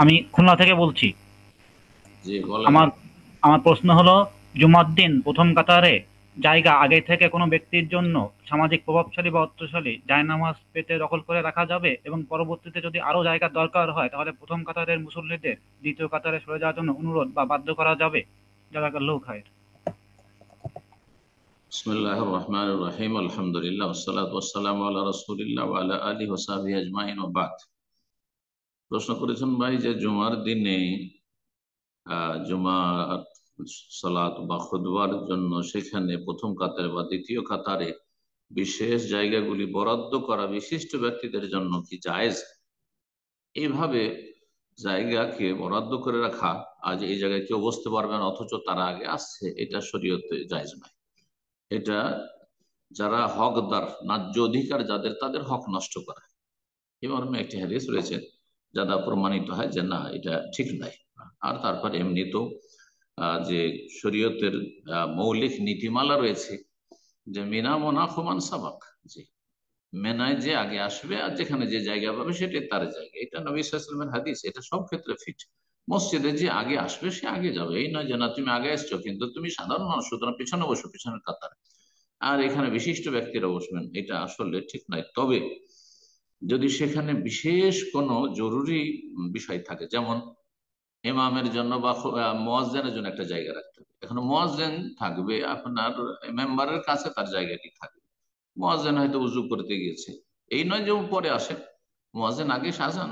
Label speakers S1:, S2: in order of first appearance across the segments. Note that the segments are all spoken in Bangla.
S1: আমি খুলনা থেকে বলছি।
S2: জি বলেন।
S1: আমার আমার প্রশ্ন হলো, জুমার দিন প্রথম কাতারে জায়গা আগে থেকে কোনো ব্যক্তির জন্য সামাজিক প্রভাবশালী বা অর্থশালী জায়নামাজ পেতে দখল করে রাখা যাবে, এবং পরবর্তীতে যদি আরো জায়গার দরকার হয় তাহলে প্রথম কাতারের মুসল্লিদের দ্বিতীয় কাতারে সরে যাওয়ার জন্য অনুরোধ বা বাধ্য করা যাবে? জাযাকাল্লাহু খায়র।
S2: বিসমিল্লাহির রহমানির রহিম, আলহামদুলিল্লাহ ওয়াসসালাতু ওয়াসসালামু আলা রাসূলিল্লাহ ওয়া আলা আলিহি ওয়া সাহবিহি আজমাইন ওয়া বাদ। প্রশ্ন করেছেন ভাই যে জুমার দিনে জুমার সালাত বা খুতবার জন্য সেখানে প্রথম কাতারে বা দ্বিতীয় কাতারে বিশেষ জায়গাগুলি বরাদ্দ করা বিশিষ্ট ব্যক্তিদের জন্য কি জায়েজ? এইভাবে জায়গাকে বরাদ্দ করে রাখা, আজ এই জায়গায় কেউ বসতে পারবেন অথচ তারা আগে আসছে, এটা শরীয়তে জায়েজ নয়। এটা যারা হকদার, ন্যায্য অধিকার যাদের, তাদের হক নষ্ট করা। এই মর্মে একটি হাদিস রয়েছে যা দ্বারা প্রমাণিত হয় যে না, এটা ঠিক নয়। আর তারপর এমনি তো যে শরীয়তের মৌলিক নীতিমালা রয়েছে যে মিনা মোনাফমান সাবাক, জি, মেনায় যে আগে আসবে আর যেখানে যে জায়গা পাবে সেটাই তার জায়গা। এটা নবী সাল্লাল্লাহু আলাইহি ওয়াসাল্লামের হাদিস, এটা সব ক্ষেত্রে ফিট। মসজিদে যে আগে আসবে সে আগে যাবে, এই নয় যে না তুমি আগে এসছো কিন্তু তুমি সাধারণ মানুষ সুতরাং পিছনে বসো, পিছনের কাতারে, আর এখানে বিশিষ্ট ব্যক্তিরা বসবেন, এটা আসলে ঠিক নয়। তবে যদি সেখানে বিশেষ কোনো জরুরি বিষয় থাকে, যেমন ইমামের জন্য বা মুয়াজ্জিনের জন্য একটা জায়গা রাখতে হবে। এখন মুয়াজ্জিন থাকবে আপনার মেম্বারের কাছে, তার জায়গাটি থাকবে। মুয়াজ্জিন হয়তো উজু করতে গিয়েছে, এই নয় যে ও পরে আসে। মুয়াজ্জিন আগে আজান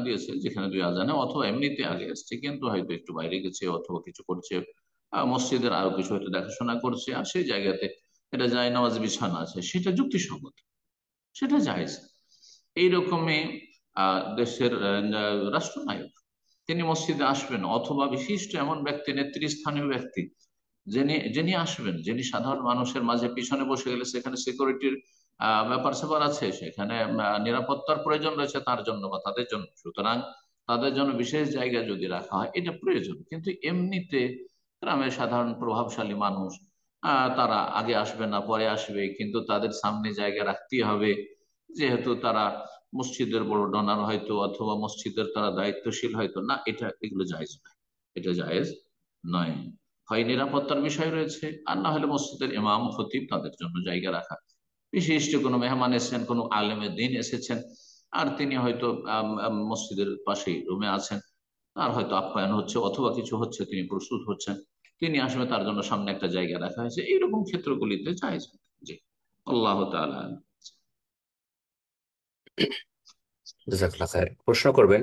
S2: দিয়েছে যেখানে দুই আজানে, অথবা এমনিতে আগে এসছে কিন্তু হয়তো একটু বাইরে গেছে অথবা কিছু করছে, মসজিদের আরো কিছু হয়তো দেখাশোনা করছে, আর সেই জায়গাতে এটা যায় নামাজ বিছানা আছে, সেটা যুক্তিসঙ্গত, সেটা জায়েজ। এইরকমই দেশের রাষ্ট্রনায়ক তিনি মসজিদে আসবেন, অথবা বিশিষ্ট এমন ব্যক্তি, নেতৃস্থানীয় ব্যক্তি যিনি যিনি আসবেন, যিনি সাধারণ মানুষের মাঝে, পিছনে বসে গেলে সেখানে সিকিউরিটির ব্যাপার স্যাপার আছে, সেখানে নিরাপত্তার প্রয়োজন রয়েছে তার জন্য বা তাদের জন্য, সুতরাং তাদের জন্য বিশেষ জায়গা যদি রাখা হয় এটা প্রয়োজন। কিন্তু এমনিতে গ্রামের সাধারণ প্রভাবশালী মানুষ, তারা আগে আসবে না পরে আসবে, কিন্তু তাদের সামনে জায়গা রাখতেই হবে যেহেতু তারা মসজিদের বড় ডোনার হয়তো, অথবা মসজিদের তারা দায়িত্বশীল হয়তো, না, এটা এগুলো জায়েজ নয়। এটা জায়েজ নয়। হয় নিরাপত্তার বিষয় রয়েছে, আর না হলে মসজিদের ইমাম খতিব তাদের জন্য জায়গা রাখা। বিশিষ্ট কোনো মেহমান এসেছেন, কোনো আলেমের দিন এসেছেন, আর তিনি হয়তো মসজিদের পাশেই রুমে আছেন, তার হয়তো আপ্যায়ন হচ্ছে অথবা কিছু হচ্ছে, তিনি প্রস্তুত হচ্ছেন, তিনি আসলে তার জন্য সামনে একটা জায়গা রাখা হয়েছে, এইরকম ক্ষেত্রগুলিতে জায়েজ। জি, আল্লাহ তাআলা।
S3: জাযাকাল্লাহ খায়ের। প্রশ্ন করবেন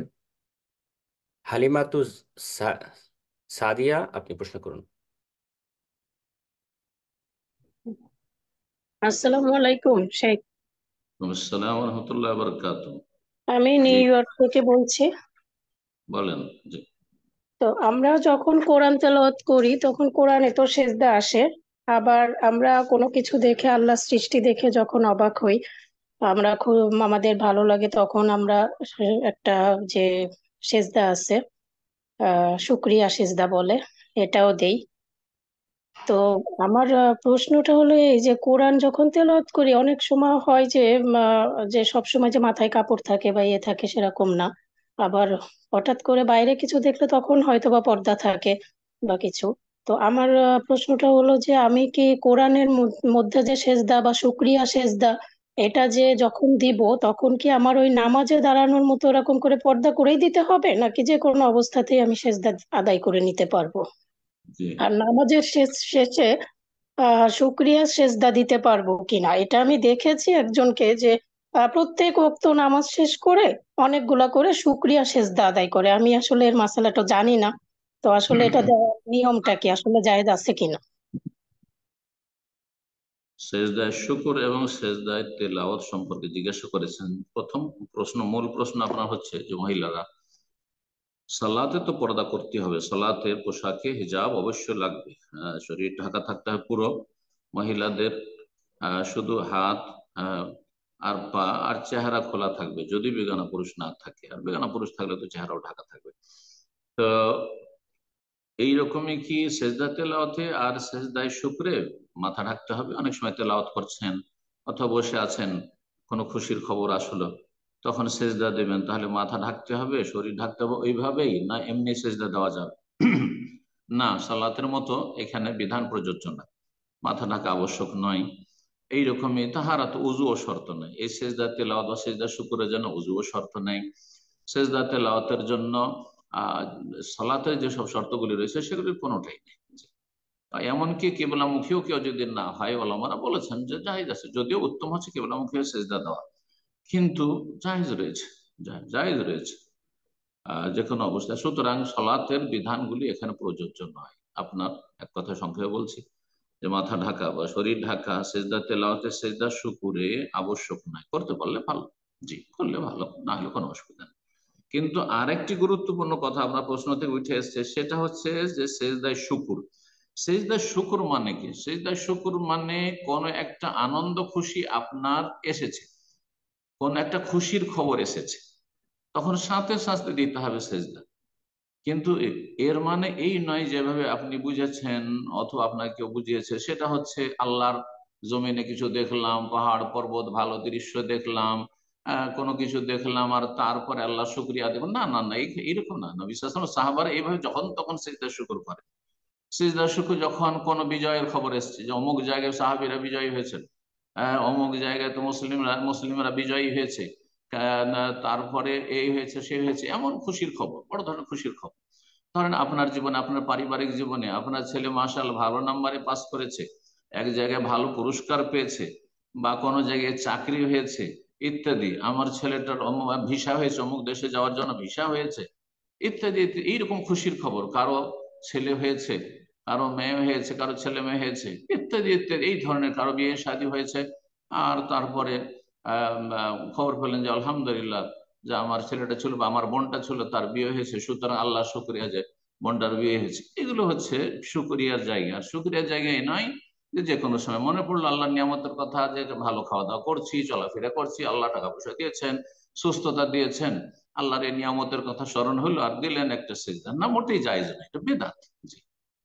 S3: হালিমাতু সা- সাদিয়া, আপনি প্রশ্ন করুন।
S4: আসসালামু আলাইকুম শেখ।
S2: আসসালাম রহমতুল্লাহ বরকাত।
S4: আমি
S2: জি,
S4: নিউ ইয়র্ক থেকে বলছি।
S2: বলেন। জি,
S4: তো আমরা যখন কোরআন তেলাওয়াত করি তখন কোরআনে তো সেজদা আসে। আবার আমরা কোনো কিছু দেখে, আল্লাহ সৃষ্টি দেখে যখন অবাক হই, আমরা খুব আমাদের ভালো লাগে, তখন আমরা একটা যে সেজদা আছে, শুকরিয়া সেজদা বলে, এটাও দেই। তো আমার প্রশ্নটা হলো এই যে কোরআন যখন তেলাওয়াত করি অনেক সময় হয় যে যে সব সময় যে মাথায় কাপড় থাকে বা ইয়ে থাকে সেরকম না। আবার হঠাৎ করে বাইরে কিছু দেখলে তখন হয়তো বা পর্দা থাকে বা কিছু। তো আমার প্রশ্নটা হলো যে আমি কি কোরআনের মধ্যে যে সেজদা বা শুকরিয়া সেজদা, এটা যে যখন দিব তখন কি আমার ওই নামাজে দাঁড়ানোর মতো এরকম করে পর্দা করেই দিতে হবে, নাকি যে কোনো অবস্থাতেই আমি সেজদা আদায় করে নিতে পারবো?
S2: জি।
S4: আর নামাজের শেষে শুকরিয়া সেজদা দিতে পারবো কিনা, এটা আমি দেখেছি একজনকে যে প্রত্যেক ওয়াক্ত নামাজ শেষ করে অনেকগুলা করে শুকরিয়া সেজদা আদায় করে। আমি আসলে এর মাসালাটা জানি না, তো আসলে এটা দেওয়ার নিয়মটা কি, আসলে জায়েজ আছে কিনা?
S2: সেজদায় শুকর এবং সেজদায় তেলাওয়াত সম্পর্কে জিজ্ঞাসা করেছেন। প্রথম প্রশ্ন, মূল প্রশ্ন আপনার হচ্ছে যে মহিলারা সালাতে তো পর্দা করতে হবে, সালাতের পোশাকে হিজাব অবশ্যই লাগবে, শরীর ঢাকা থাকতে হবে পুরো। মহিলাদের শুধু হাত আহ, আর পা আর চেহারা খোলা থাকবে যদি বেগানা পুরুষ না থাকে, আর বেগানা পুরুষ থাকলে তো চেহারাও ঢাকা থাকবে। তো এইরকমই কি সেজদা তেলাওয়াতে আর সেজদায় শুকরে মাথা ঢাকতে হবে? অনেক সময় তেলাওয়াত করছেন অথবা বসে আছেন, কোনো খুশির খবর আসলো, তখন সেজদা দেবেন, তাহলে মাথা ঢাকতে হবে, শরীর ঢাকতে হবে ওইভাবেই, না এমনি সেজদা দেওয়া যাবে? না, সালাতের মতো এখানে বিধান প্রযোজ্য না, মাথা ঢাকা আবশ্যক নয়। এইরকমই তাহারাত উযুও শর্ত নেই, এই সেজদা তেলাওয়াত বা সেজদা শুকরের জন্য উযুও শর্ত নেই। সেজদা তেলাওয়াতের জন্য আহ সালাতের যেসব শর্তগুলি রয়েছে সেগুলির কোনোটাই নেই। এমনকি কেবলামুখীও কেউ যদি না হয়, ওলামারা বলেছেন যে জায়েজ আছে, যদিও উত্তম হচ্ছে কেবলামুখী হয়ে সেজদা দেওয়া, কিন্তু জায়েজ রয়েছে, জায়েজ রয়েছে যে কোনো অবস্থায়। সুতরাং সালাতের বিধানগুলি এখানে প্রযোজ্য নয়। আপনার এক কথা সংক্ষেপে বলছি যে মাথা ঢাকা বা শরীর ঢাকা সেজদা তেলাওয়াতে সেজদা শুকুরে আবশ্যক নয়, করতে পারলে ভালো, জি করলে ভালো, না হলে কোনো অসুবিধা নেই। কিন্তু আরেকটি গুরুত্বপূর্ণ কথা আপনার প্রশ্ন থেকে উঠে এসছে, সেটা হচ্ছে যে সেজদায় শুকুর। সেজদায় শুকুর মানে কি? সেজদায় শুকুর মানে কোন একটা আনন্দ খুশি আপনার এসেছে, কোন একটা খুশির খবর এসেছে, তখন সাথে সাথে দিতে হবে সেজদা। কিন্তু এর মানে এই নয় যেভাবে আপনি বুঝেছেন অথবা আপনাকে কেউ বুঝিয়েছে, সেটা হচ্ছে আল্লাহর জমিনে কিছু দেখলাম, পাহাড় পর্বত ভালো দৃশ্য দেখলাম, কোনো কিছু দেখলাম আর তারপরে আল্লাহ শুকরিয়া দেব, না না না, এইরকম না। নবী সাল্লাল্লাহু আলাইহি ওয়াসাল্লাম সাহাবারা এইভাবে যখন তখন সিজদা শুকর করে। সিজদা শুকর যখন কোনো বিজয়ের খবর এসছে, যে অমুক জায়গায় সাহাবীরা বিজয়ী হয়েছেন, অমুক জায়গায় তো মুসলিমরা বিজয়ী হয়েছে, তারপরে এই হয়েছে সে হয়েছে, এমন খুশির খবর, বড় ধরনের খুশির খবর। ধরেন আপনার জীবনে, আপনার পারিবারিক জীবনে আপনার ছেলে মাশাআল্লাহ ভালো নাম্বারে পাস করেছে, এক জায়গায় ভালো পুরস্কার পেয়েছে, বা কোনো জায়গায় চাকরি হয়েছে ইত্যাদি, আমার ছেলেটার ভিসা হয়েছে, অমুক দেশে যাওয়ার জন্য ভিসা হয়েছে ইত্যাদি ইত্যাদি, এইরকম খুশির খবর। কারো ছেলে হয়েছে, কারো মেয়ে হয়েছে, কারো ছেলে মেয়ে হয়েছে ইত্যাদি ইত্যাদি, এই ধরনের কারো বিয়ে শাদী হয়েছে। আর তারপরে খবর পেলেন যে আলহামদুলিল্লাহ, যে আমার ছেলেটা ছিল বা আমার বোনটা ছিল তার বিয়ে হয়েছে, সুতরাং আল্লাহ শুকরিয়া যে বোনটার বিয়ে হয়েছে। এগুলো হচ্ছে শুকরিয়ার জায়গা। আর শুকরিয়ার জায়গায় নয় যে যে কোনো সময় মনে পড়লো আল্লাহর নিয়ামতের কথা, যে ভালো খাওয়া দাওয়া করছি, চলাফেরা করছি, আল্লাহ টাকা পয়সা দিয়েছেন, সুস্থতা দিয়েছেন, আল্লাহর এই নিয়ামতের কথা স্মরণ হলো আর দিলেন একটা সেজদা, না মোটেই জায়েজ না, এটা বেদাত। জি,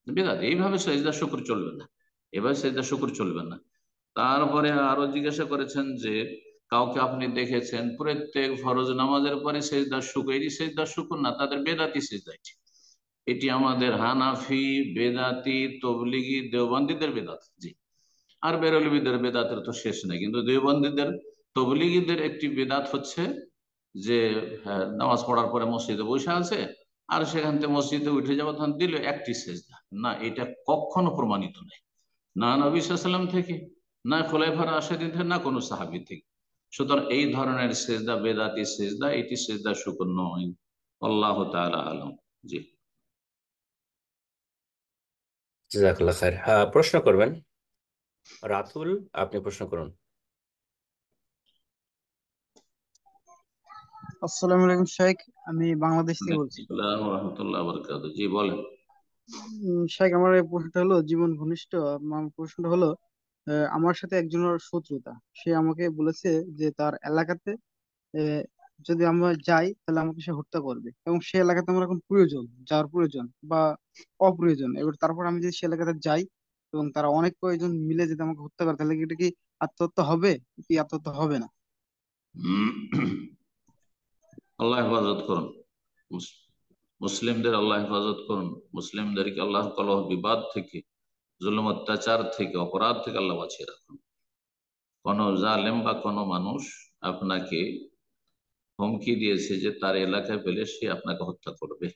S2: বেদাত। এইভাবে সেজদা শুকর চলবে না, এভাবে সেজদা শুকর চলবে না। তারপরে আরো জিজ্ঞাসা করেছেন যে কাউকে আপনি দেখেছেন প্রত্যেক ফরজ নামাজের পরে সেজদা শুকর, এটি সেজদা শুকর না, তাদের বেদাতি সেজদা এটি। এটি আমাদের হানাফি, বেদাতি, তবলিগি, দেওবন্দীদের বেদাত। জি, আর বেরলভীদের বেদাতের তো শেষ নেই। কিন্তু দেওবন্দীদের, তবলিগীদের একটি বেদাত হচ্ছে যে হ্যাঁ, নামাজ পড়ার পরে মসজিদে বসে আছে আর সেখান থেকে মসজিদে উঠে যাওয়া, তখন দিল একটি সেজদা। না, এটা কখনো প্রমাণিত নেই, না নবী সাল্লাল্লাহু আলাইহি ওয়াসাল্লাম থেকে, না খোলাফায়ে রাশিদিন থেকে, না কোনো সাহাবী থেকে। সুতরাং এই ধরনের সেজদা বেদাতি সেজদা, এটি সেজদা শুকর নয়। আল্লাহ তাআলা আলম। জি।
S3: জাজাকাল্লাহ খায়ের। হ্যাঁ, প্রশ্ন করবেন রাতুল, আপনি প্রশ্ন করুন।
S5: আসসালামু আলাইকুম শেখ, আমি বাংলাদেশ থেকে
S2: ওয়ালাইকুম
S5: বলছি।
S2: আসসালাম ওয়া রাহমাতুল্লাহি ওয়া বারাকাতুহু। জি বলেন।
S5: শেখ, আমার এই প্রশ্নটা হলো জীবন ঘনিষ্ঠ। আমার প্রশ্নটা হলো, আমার সাথে একজনের শত্রুতা। সে আমাকে বলেছে যে তার এলাকাতে আহ, যদি আমরা যাই তাহলে আমাকে সে হত্যা করবে, এবং সে এলাকাতে আমার এখন প্রয়োজন, যাওয়ার প্রয়োজন বা অপ্রয়োজন। এবার তারপর আমি যদি সে এলাকাতে যাই এবং তারা অনেক কয়েকজন মিলে যদি আমাকে হত্যা করে, তাহলে কি এটা কি আত্মহত্যা হবে কি আত্মহত্যা হবে না?
S2: উম, আল্লাহ হেফাজত করুন, মুসলিমদের আল্লাহ হেফাজত করুন, মুসলিমদেরকে আল্লাহ কলহ বিবাদ থেকে, জুলুম অত্যাচার থেকে, অপরাধ থেকে আল্লাহ বাঁচিয়ে রাখুন। কোন জালেম বা কোনো মানুষ আপনাকে হুমকি দিয়েছে যে তার এলাকায় পেলে সে আপনাকে হত্যা করবে,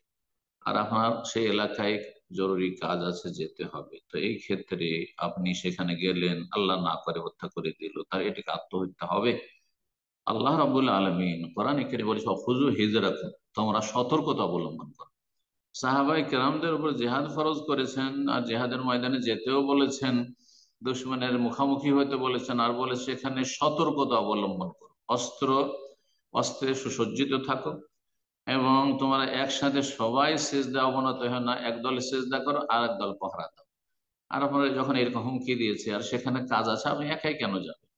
S2: আর আপনার সেই এলাকায় জরুরি কাজ আছে, যেতে হবে, তো এই ক্ষেত্রে আপনি সেখানে গেলেন, আল্লাহ না করে হত্যা করে দিল, তার এটিকে আত্মহত্যা হবে? আল্লাহ রাব্বুল আলামিন কোরআনে কারিমে বলেছে খুযু হিজরাকুম, তোমরা সতর্কতা অবলম্বন করো। সাহাবায়ে কেরামদের উপর জিহাদ ফরজ করেছেন, আর জিহাদের ময়দানে যেতেও বলেছেন, দুশমনের মুখামুখি হতে বলেছেন, আর বলে সেখানে সতর্কতা অবলম্বন করো, অস্ত্রে সুসজ্জিত থাকো, এবং তোমরা একসাথে সবাই সিজদা অবনত হয় না, একদল সিজদা করো আর একদল পহরা দাও। আর আপনারা যখন এরকম হুমকি দিয়েছে আর সেখানে কাজ আছে, আপনি একাই কেন যাবেন?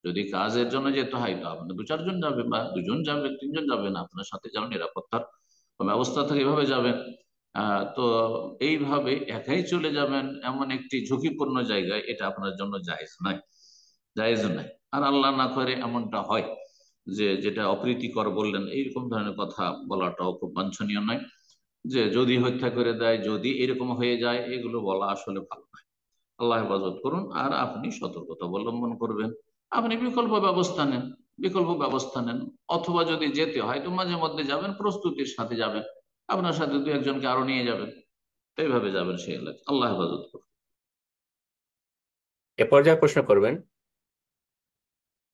S2: যদি কাজের জন্য যেতে হয় তো আপনি দু চারজন যাবে, বা দুজন যাবে, তিনজন যাবেন, আপনার সাথে যেন নিরাপত্তার ব্যবস্থা থাকে, এভাবে যাবেন। তো এইভাবে একাই চলে যাবেন এমন একটি ঝুঁকিপূর্ণ জায়গায়, এটা আপনার জন্য জায়েজ নয়, জায়েজ নয়। আর আল্লাহ না করে এমনটা হয়, যে যেটা অপ্রীতিকর বললেন, এইরকম ধরনের কথা বলাটাও খুব বাঞ্ছনীয় নয়। যে যদি হত্যা করে দেয়, যদি এরকম হয়ে যায়, এগুলো বলা আসলে ভালো নয়। আল্লাহ হেফাজত করুন। আর আপনি সতর্কতা অবলম্বন করবেন। আপনি বিকল্প ব্যবস্থা নেন। অথবা যদি যেতে হয় তো মাঝে মধ্যে যাবেন, প্রস্তুতির সাথে যাবেন, আপনার সাথে দু একজনকে আরো নিয়ে যাবেন, তো এইভাবে যাবেন সেই এলাকায়। আল্লাহ হেফাজত করুন।
S3: এ পর্যায়ে প্রশ্ন করবেন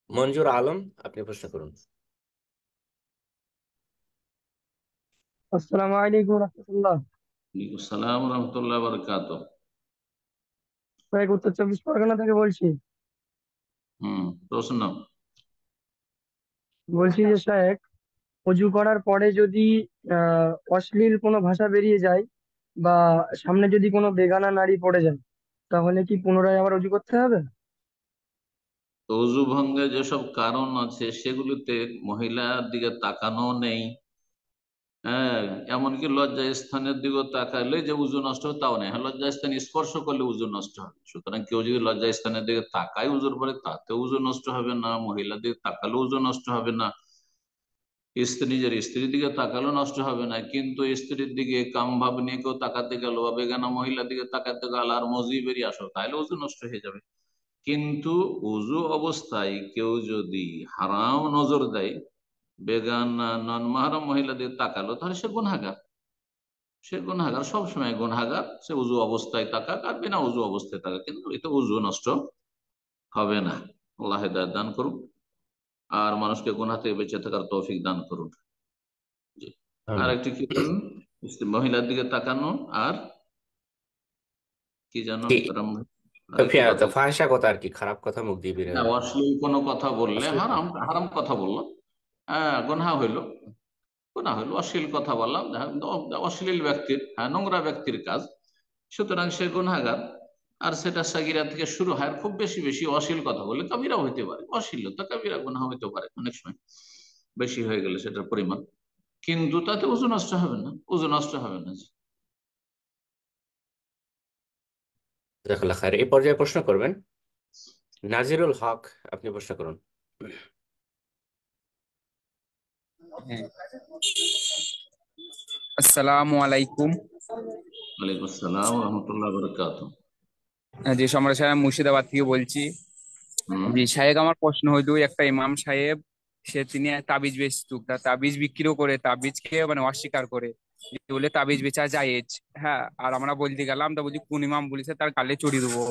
S3: মঞ্জুর আলম, আপনি প্রশ্ন করুন।
S6: আসসালামু আলাইকুম রহমতুল্লাহ।
S2: ওয়ালাইকুম আসসালাম রহমতুল্লাহ বরকাত।
S6: কয়েক উত্তর 24 পরগনা থেকে বলছি।
S2: প্রশ্ন।
S6: বলছি যে শায়েখ, অজু করার পরে যদি অশ্লীল কোনো ভাষা বেরিয়ে যায় বা সামনে যদি কোনো বেগানা নারী পড়ে যায়, তাহলে কি পুনরায় আবার অজু করতে হবে?
S2: তো অজু ভঙ্গের যেসব কারণ আছে সেগুলিতে মহিলার দিকে তাকানো নেই। হ্যাঁ, এমনকি লজ্জা স্থানের দিকে তাকালে যে উজু নষ্ট হবে তাও নেই। হ্যাঁ, লজ্জা স্থান স্পর্শ করলে উজু নষ্ট হবে। সুতরাং কেউ যদি লজ্জা স্থানের দিকে তাকায় উজুর পরে, তাতে উজু নষ্ট হবে না। মহিলার দিকে তাকালে উজু নষ্ট হবে না। নিজের স্ত্রীর দিকে তাকালেও নষ্ট হবে না। কিন্তু স্ত্রীর দিকে কাম ভাব নিয়ে কেউ তাকাতে গেল বা বেগানা মহিলার দিকে তাকাতে গেল আর মজি বেরিয়ে আসো, তাহলে উজু নষ্ট হয়ে যাবে। কিন্তু উজু অবস্থায় কেউ যদি হারাম নজর দেয়, বেগানা নন মাহারাম মহিলাদের তাকালো, তাহলে সে গুনাহগার সবসময় গুনাহগার। সে উজু অবস্থায় তাকাক আর বিনা উজু অবস্থায় তাকাক, কিন্তু এতে উজু নষ্ট হবে না। আল্লাহ হেদায়েত দান করুন আর মানুষকে গুনাহ থেকে বেঁচে থাকার তৌফিক দান করুন। জি। আর
S3: আমিন।
S2: একটি কি বলেন, মহিলার দিকে তাকানো আর কি যেন
S3: কি
S2: আর একটি কথা।
S3: ফাহিশা কথা আর কি, খারাপ কথা মুখ দিয়ে বের
S2: না,
S3: হয়।
S2: অশ্লীল কোনো কথা বললে,
S3: অশ্লীল
S2: হারাম হারাম কথা বললো, হ্যাঁ গুনাহ হইলো। অশ্লীল কথা বললাম, অশ্লীল ব্যক্তির, হ্যাঁ, নোংরা ব্যক্তির কাজ। সুতরাং সে গুনাহগার। আর সেটা সাগিরা থেকে শুরু হয়। আর খুব বেশি বেশি অশ্লীল কথা বললে কাবিরা হইতে পারে। অশ্লীলতা কাবিরা গুনাহ হইতে পারে অনেক সময়, বেশি হয়ে গেলে সেটার পরিমাণ। কিন্তু তাতে ওজু নষ্ট হবে না, ওজু নষ্ট হবে না।
S3: জাযাকাল্লাহ খায়ের। এই পর্যায়ে প্রশ্ন করবেন নাজিরুল হক, আপনি প্রশ্ন করুন।
S7: হ্যাঁ, আসসালামু আলাইকুম।
S2: ওয়ালাইকুম আসসালাম রহমতুল্লাহ বরকাত।
S7: যে সম্রাট সাহেব মুর্শিদাবাদ থেকে বলছি।
S2: হম।
S7: জি সাহেব, আমার প্রশ্ন হইতো, একটা ইমাম সাহেব, তিনি তাবিজ বেচতুক, তা তাবিজ বিক্রিও করে, তাবিজকে মানে অস্বীকার করে, যে বলে তাবিজ বেচা জায়েজ। হ্যাঁ, আর আমরা বলতে গেলাম, তা বলছি কোন ইমাম বলেছে তার গালে চড়ি দেবো।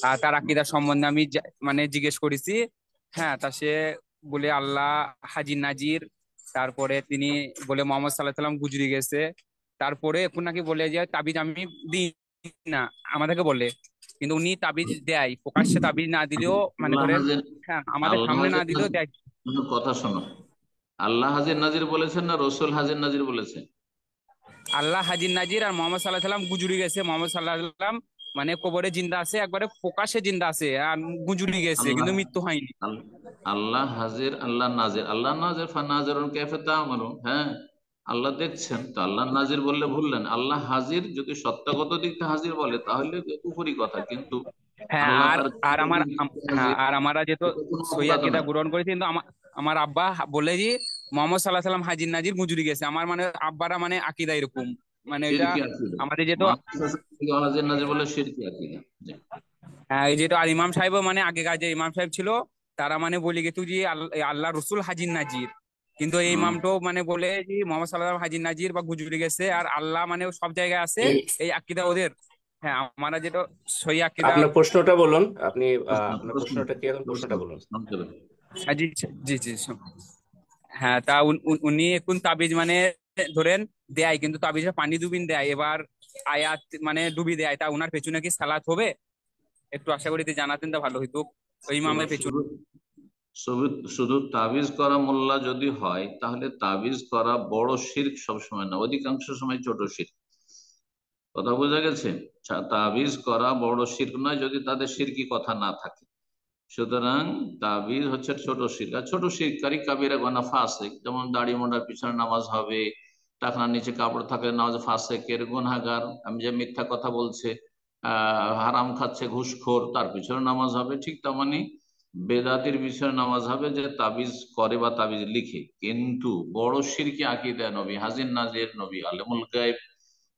S7: আর তার আকীদা সম্বন্ধে আমি মানে জিজ্ঞেস করেছি। হ্যাঁ, তা সে বলে আল্লাহ হাজির নাজির, তারপরে তিনি বলে মোহাম্মদ সাল্লাহ সাল্লাম গুজরি গেছে। তারপরে এখন নাকি বলে যে তাবিজ আমি দিই না, আমাদেরকে বলে। কিন্তু উনি তাবিজ দেয়, প্রকাশ্যে তাবিজ না দিলেও মানে
S2: আল্লাহ
S7: ধরেন,
S2: হাজির,
S7: হ্যাঁ আমাদের
S2: আল্লাহ
S7: সামনে না
S2: হাজির
S7: দিলেও দেয়।
S2: কথা শোনো। আল্লাহ হাজির নাজির বলেছেন না রসুল হাজির নাজির বলেছেন?
S7: আল্লাহ হাজির নাজির, আর মোহাম্মদ সাল্লাহ সাল্লাম গুজরি গেছে। মোহাম্মদ সাল্লাহ সাল্লাম মানে কবরে জিন্দা আছে, একবারে প্রকাশ্যে জিন্দা আছে, আর গুজরি গেছে
S2: আল্লাহ
S7: কিন্তু মৃত্যু হয়নি।
S2: আল্লাহ হাজির, আল্লাহ নাজির। আল্লাহ নাজির ফানাজিরুন কাইফা তা'মালুন। হ্যাঁ, আল্লাহ দেখছেন, তো আল্লাহ নাজির বললে ভুললেন। আল্লাহ হাজির যদি সত্যগত দিক থেকে হাজির বলে তাহলে উপরি কথা, কিন্তু
S7: হ্যাঁ,
S2: আল্লাহ
S7: আর
S2: তার
S7: আর আমার হ্যাঁ,
S2: হাজির,
S7: আর আমরা যেহেতু
S2: এটা কোনো
S7: সই
S2: অপবাদ
S7: আকীদা
S2: নয়।
S7: গ্রহণ করেছি, কিন্তু আমার আমার আব্বা বলে যে মোহাম্মদ সাল্লাহ সাল্লাম হাজির নাজির গুজরি গেছে। আমার মানে আব্বারা মানে আকীদা এরকম, মানে এটা
S2: শিরকি আকীদা।
S7: আমাদের যেহেতু
S2: হাজির নাজির বলে শিরকি আকীদা। জি।
S7: এই যেহেতু আর ইমাম সাহেবও মানে আগেকার যে ইমাম সাহেব ছিল, তারা মানে বলে গেত যে আল্লাহ রসুল হাজির নাজির। কিন্তু এই
S2: হুম।
S7: ইমামটাও মানে বলে যে মোহাম্মদ সাল্লাল্লাহু হাজির নাজির বা গুজরি গেছে, আর আল্লাহ মানে সব জায়গায় আছে।
S3: এই
S7: এই আকীদা ওদের। হ্যাঁ, আমরা যেটা সই আকীদা।
S3: আপনার প্রশ্নটা বলুন। আপনি
S2: প্রশ্ন
S3: আপনার
S2: প্রশ্ন
S3: প্রশ্নটা কি, এখন
S2: প্রশ্ন
S3: প্রশ্নটা বলুন।
S2: সংক্ষেপে।
S7: জি জি জি হ্যাঁ, তা উনি এখন তাবিজ মানে ধরেন দেয়, কিন্তু তাবিজে পানি ডুবিন দেয়, এবার আয়াত মানে ডুবি দেয়, তা উনার পেছনে কি সালাত হবে? একটু আশা করি যদি জানাতেন তা ভালো হইতো, ওই
S2: শুধু
S7: ইমামের পেছনে।
S2: শুধু শুধু শুধু তাবিজ করা মোল্লা যদি হয়, তাহলে তাবিজ করা বড় শিরক সবসময় না, অধিকাংশ সময় ছোট শিরক। কথা বোঝা গেছে? তাবিজ করা বড় শিরক নয় যদি তাদের শিরকি কথা না থাকে। সুতরাং তাবিজ হচ্ছে ছোট শিরক। আর ছোট শিরকারী কাবিরা গুনাহ, ফাসিক। যেমন দাড়ি মোড়ার পিছনে নামাজ হবে, টাকনার নিচে কাপড় থাকলে নামাজ, ফাসিকের গুনাহগার। আমি যে মিথ্যা কথা বলছে, হারাম খাচ্ছে, ঘুষখোর, তার পিছনে নামাজ হবে। ঠিক তেমনি বেদাতির বিষয়ে নামাজ হবে যে তাবিজ করে বা তাবিজ লিখে, কিন্তু বড় শিরকি আকীদা নবী হাজির নাজির, নবী আলেমুল গায়ব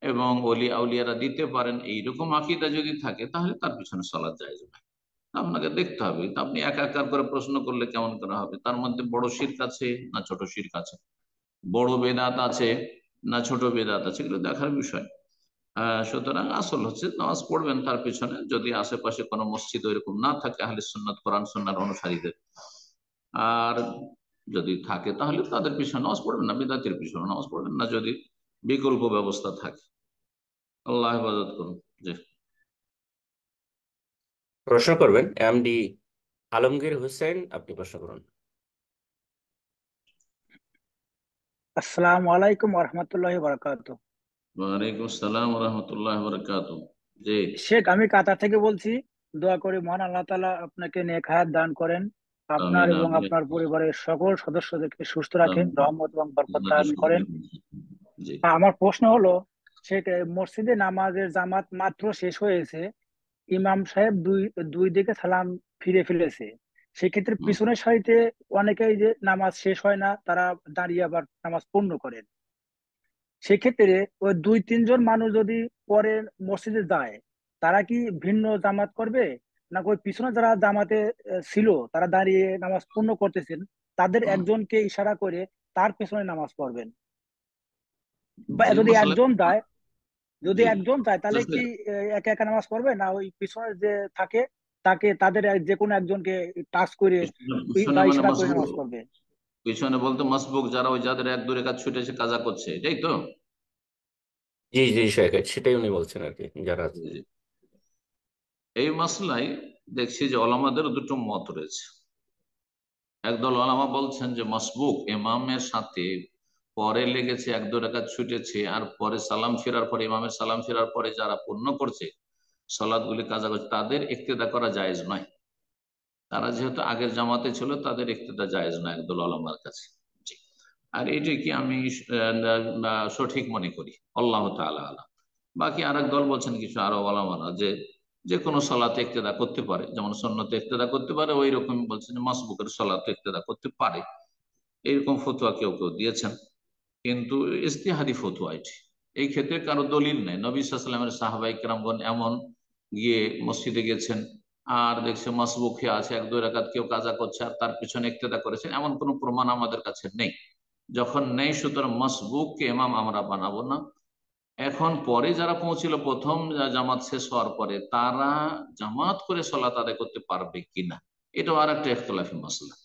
S2: এবং ওলি আউলিয়ারা দিতে পারেন, এইরকম আকীদা যদি থাকে তাহলে তার পিছনে সালাত জায়েজ নয়। আপনাকে দেখতে হবে, তা আপনি এক একার করে প্রশ্ন করলে কেমন করে হবে? তার মধ্যে বড় শিরক আছে না ছোট শিরক আছে, বড় বেদাত আছে না ছোট বেদাত আছে, এগুলো দেখার বিষয়। সুতরাং আসল হচ্ছে নামাজ পড়বেন তার পিছনে, যদি আশেপাশে কোনো মসজিদ এরকম না থাকে আহলে সুন্নাত কোরআন সুন্নাহর অনুসারীদের, আর যদি থাকে তাহলে তাদের পিছনে নামাজ পড়বেন না, বিদাতের পিছনে নামাজ পড়বেন না, যদি বিকল্প ব্যবস্থা থাকে। আল্লাহ হেফাজত করুন। জি।
S3: প্রশ্ন করবেন এমডি আলমগীর হোসেন, আপনি প্রশ্ন করুন।
S8: আসসালামু আলাইকুম রহমতুল্লাহ বারাকাতু।
S2: ওয়ালাইকুম আসসালাম রহমতুল্লাহ বরকাত। জি।
S8: শেখ, আমি কাতার থেকে বলছি। দোয়া করি মহান আল্লাহ তাআলা আপনাকে নেক হায়াত দান করেন, আপনার
S2: আমিন
S8: এবং
S2: আমিন
S8: আপনার পরিবারের সকল সদস্যদেরকে সুস্থ রাখেন,
S2: আমিন।
S8: রহমত এবং বরকত
S2: আপনাদের
S8: দান করেন।
S2: সকলকে। জি।
S8: আমার প্রশ্ন হলো, শেখ, মসজিদে নামাজের জামাত মাত্র শেষ হয়েছে, ইমাম সাহেব দুই দুই দিকে সালাম ফিরে ফেলেছে, সেক্ষেত্রে
S2: হুম,
S8: পিছনের সারিতে অনেকেই যে নামাজ শেষ হয় না, তারা দাঁড়িয়ে আবার নামাজ পূর্ণ করেন। সেক্ষেত্রে ওই দুই তিনজন মানুষ যদি পরে মসজিদে যায়, তারা কি ভিন্ন জামাত করবে, না ওই পিছনে যারা জামাতে ছিল, তারা দাঁড়িয়ে নামাজ পূর্ণ করতেছেন, তাদের
S2: হুম।
S8: একজনকে ইশারা করে তার পেছনে নামাজ পড়বেন? বা
S2: যে
S8: যদি
S2: মশলা।
S8: একজন যায়, যদি
S2: জি।
S8: একজন যায় তাহলে
S2: বুঝতে
S8: কি একা একা নামাজ পড়বে, না ওই পিছনে যে থাকে তাকে, তাদের যে কোনো একজনকে টাচ করে
S2: পিছনে
S8: বা
S2: মানে
S8: ইশারা করে
S2: মাসবুক,
S8: নামাজ পড়বে?
S2: পিছনে বলতে মাসবুক যারা ওই যাদের এক দূরে কাজ ছুটে এসে কাজা করছে, এটাই তো?
S3: জি জি শেখ, সেটাই উনি বলছেন আর কি, যারা।
S2: জি, জি। এই মাসলাই দেখছি যে ওলামাদের দুটো মত রয়েছে। একদল ওলামা বলছেন যে মাসবুক ইমামের সাথে পরে লেগেছে, এক দু রাকাত ছুটেছে, আর পরে সালাম ফেরার পরে, ইমামের সালাম ফেরার পরে যারা পূর্ণ করছে সালাদ গুলি কাজা করছে, তাদের ইক্তেদা করা জায়েজ নয়। তারা যেহেতু আগের জামাতে ছিল, তাদের ইক্তেদা জায়েজ নয় একদল ওলামার কাছে। জি। আর এটি কি আমি সঠিক মনে করি, আল্লাহ তাআলা আলাম। বাকি আরেক দল বলছেন কিছু আরো ওলামারা যে যে কোনো সালাতে ইক্তেদা করতে পারে, যেমন সুন্নতে ইক্তেদা করতে পারে, ওই রকম বলছেন মাসবুকের সালাতে ইক্তেদা করতে পারে। এইরকম ফতোয়া কেউ কেউ দিয়েছেন, কিন্তু ইজতিহাদি ফতোয়া এটি। এই ক্ষেত্রে কারো দলিল নেই। নবী সাল্লাল্লাহু আলাইহি ওয়াসাল্লামের সাহাবায়ে কেরামগণ এমন গিয়ে মসজিদে গেছেন, আর দেখছে মাসবুক হয়ে আছে, এক দুই রাকাত কেউ কাজা করছে আর তার পিছনে ইক্তেদা করেছেন, এমন কোনো প্রমাণ আমাদের কাছে নেই। যখন নেই, সুতরাং মাসবুককে ইমাম আমরা বানাবো না। এখন পরে যারা পৌঁছিল প্রথম জামাত শেষ হওয়ার পরে, তারা জামাত করে সালাত আদায় করতে পারবে কিনা, এটাও আর একটা ইখতিলাফি মাসলা।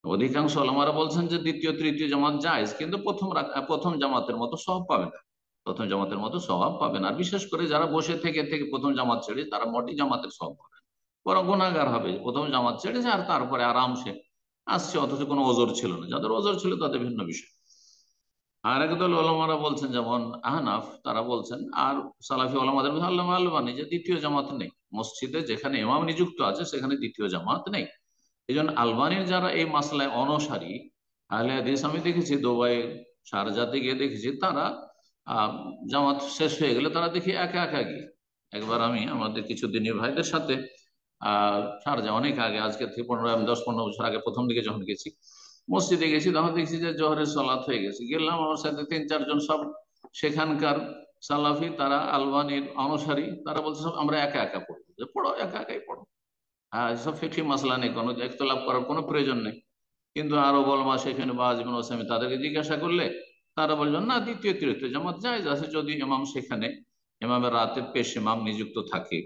S2: অধিকাংশ ওলামারা বলছেন যে দ্বিতীয় তৃতীয় জামাত জায়েজ, কিন্তু প্রথম জামাতের মতো সওয়াব পাবে না, প্রথম জামাতের মতো সওয়াব পাবে না। আর বিশেষ করে যারা বসে থেকে থেকে প্রথম জামাত ছেড়ে, তারা মোটেই জামাতের সওয়াব পাবে না, বরং গুনাহগার হবে। প্রথম জামাত ছেড়েছে আর তারপরে আরামসে আসছে, অথচ কোনো ওজোর ছিল না। যাদের ওজোর ছিল তাদের ভিন্ন বিষয়। আর একদল ওলামারা বলছেন, যেমন আহনাফ, তারা বলছেন, আর সালাফি ওলামাদের মধ্যে আল্লামা আলবানী, যে দ্বিতীয় জামাত নেই মসজিদে, যেখানে ইমাম নিযুক্ত আছে সেখানে দ্বিতীয় জামাত নেই। এই জন্য আলবানির যারা এই মাসলায় অনসারী আহলে হাদিস, আমি দেখেছি দুবাই শারজাতে গিয়ে দেখেছি, তারা আহ জামাত শেষ হয়ে গেলে তারা দেখি একা একা গিয়ে। একবার আমি আমাদের কিছু দিনী ভাইদের সাথে শারজা অনেক আগে, আজকে থেকে 10-15 বছর আগে প্রথম দিকে যখন গেছি, মসজিদে গেছি, তখন দেখছি যে জোহরের সালাত হয়ে গেছে। গেলাম, আমার সাথে 3-4 জন সব সেখানকার সালাফি, তারা আলবানির অনুসারী, তারা বলছে সব আমরা একা একা পড়বো। যে পড়ো, একা একাই পড়ো, সব ফিকহি মাসলা নেই, কোনো ইখতিলাফ করার কোনো প্রয়োজন নেই। কিন্তু আরো বলমা সেখানে বাজ ইবনে ওসাইমিন, তাদেরকে জিজ্ঞাসা করলে তারা বলবেন না, দ্বিতীয় তৃতীয় জামাত জায়েজ আছে, যদি ইমাম সেখানে ইমামের রাতে পেশ ইমাম নিযুক্ত থাকে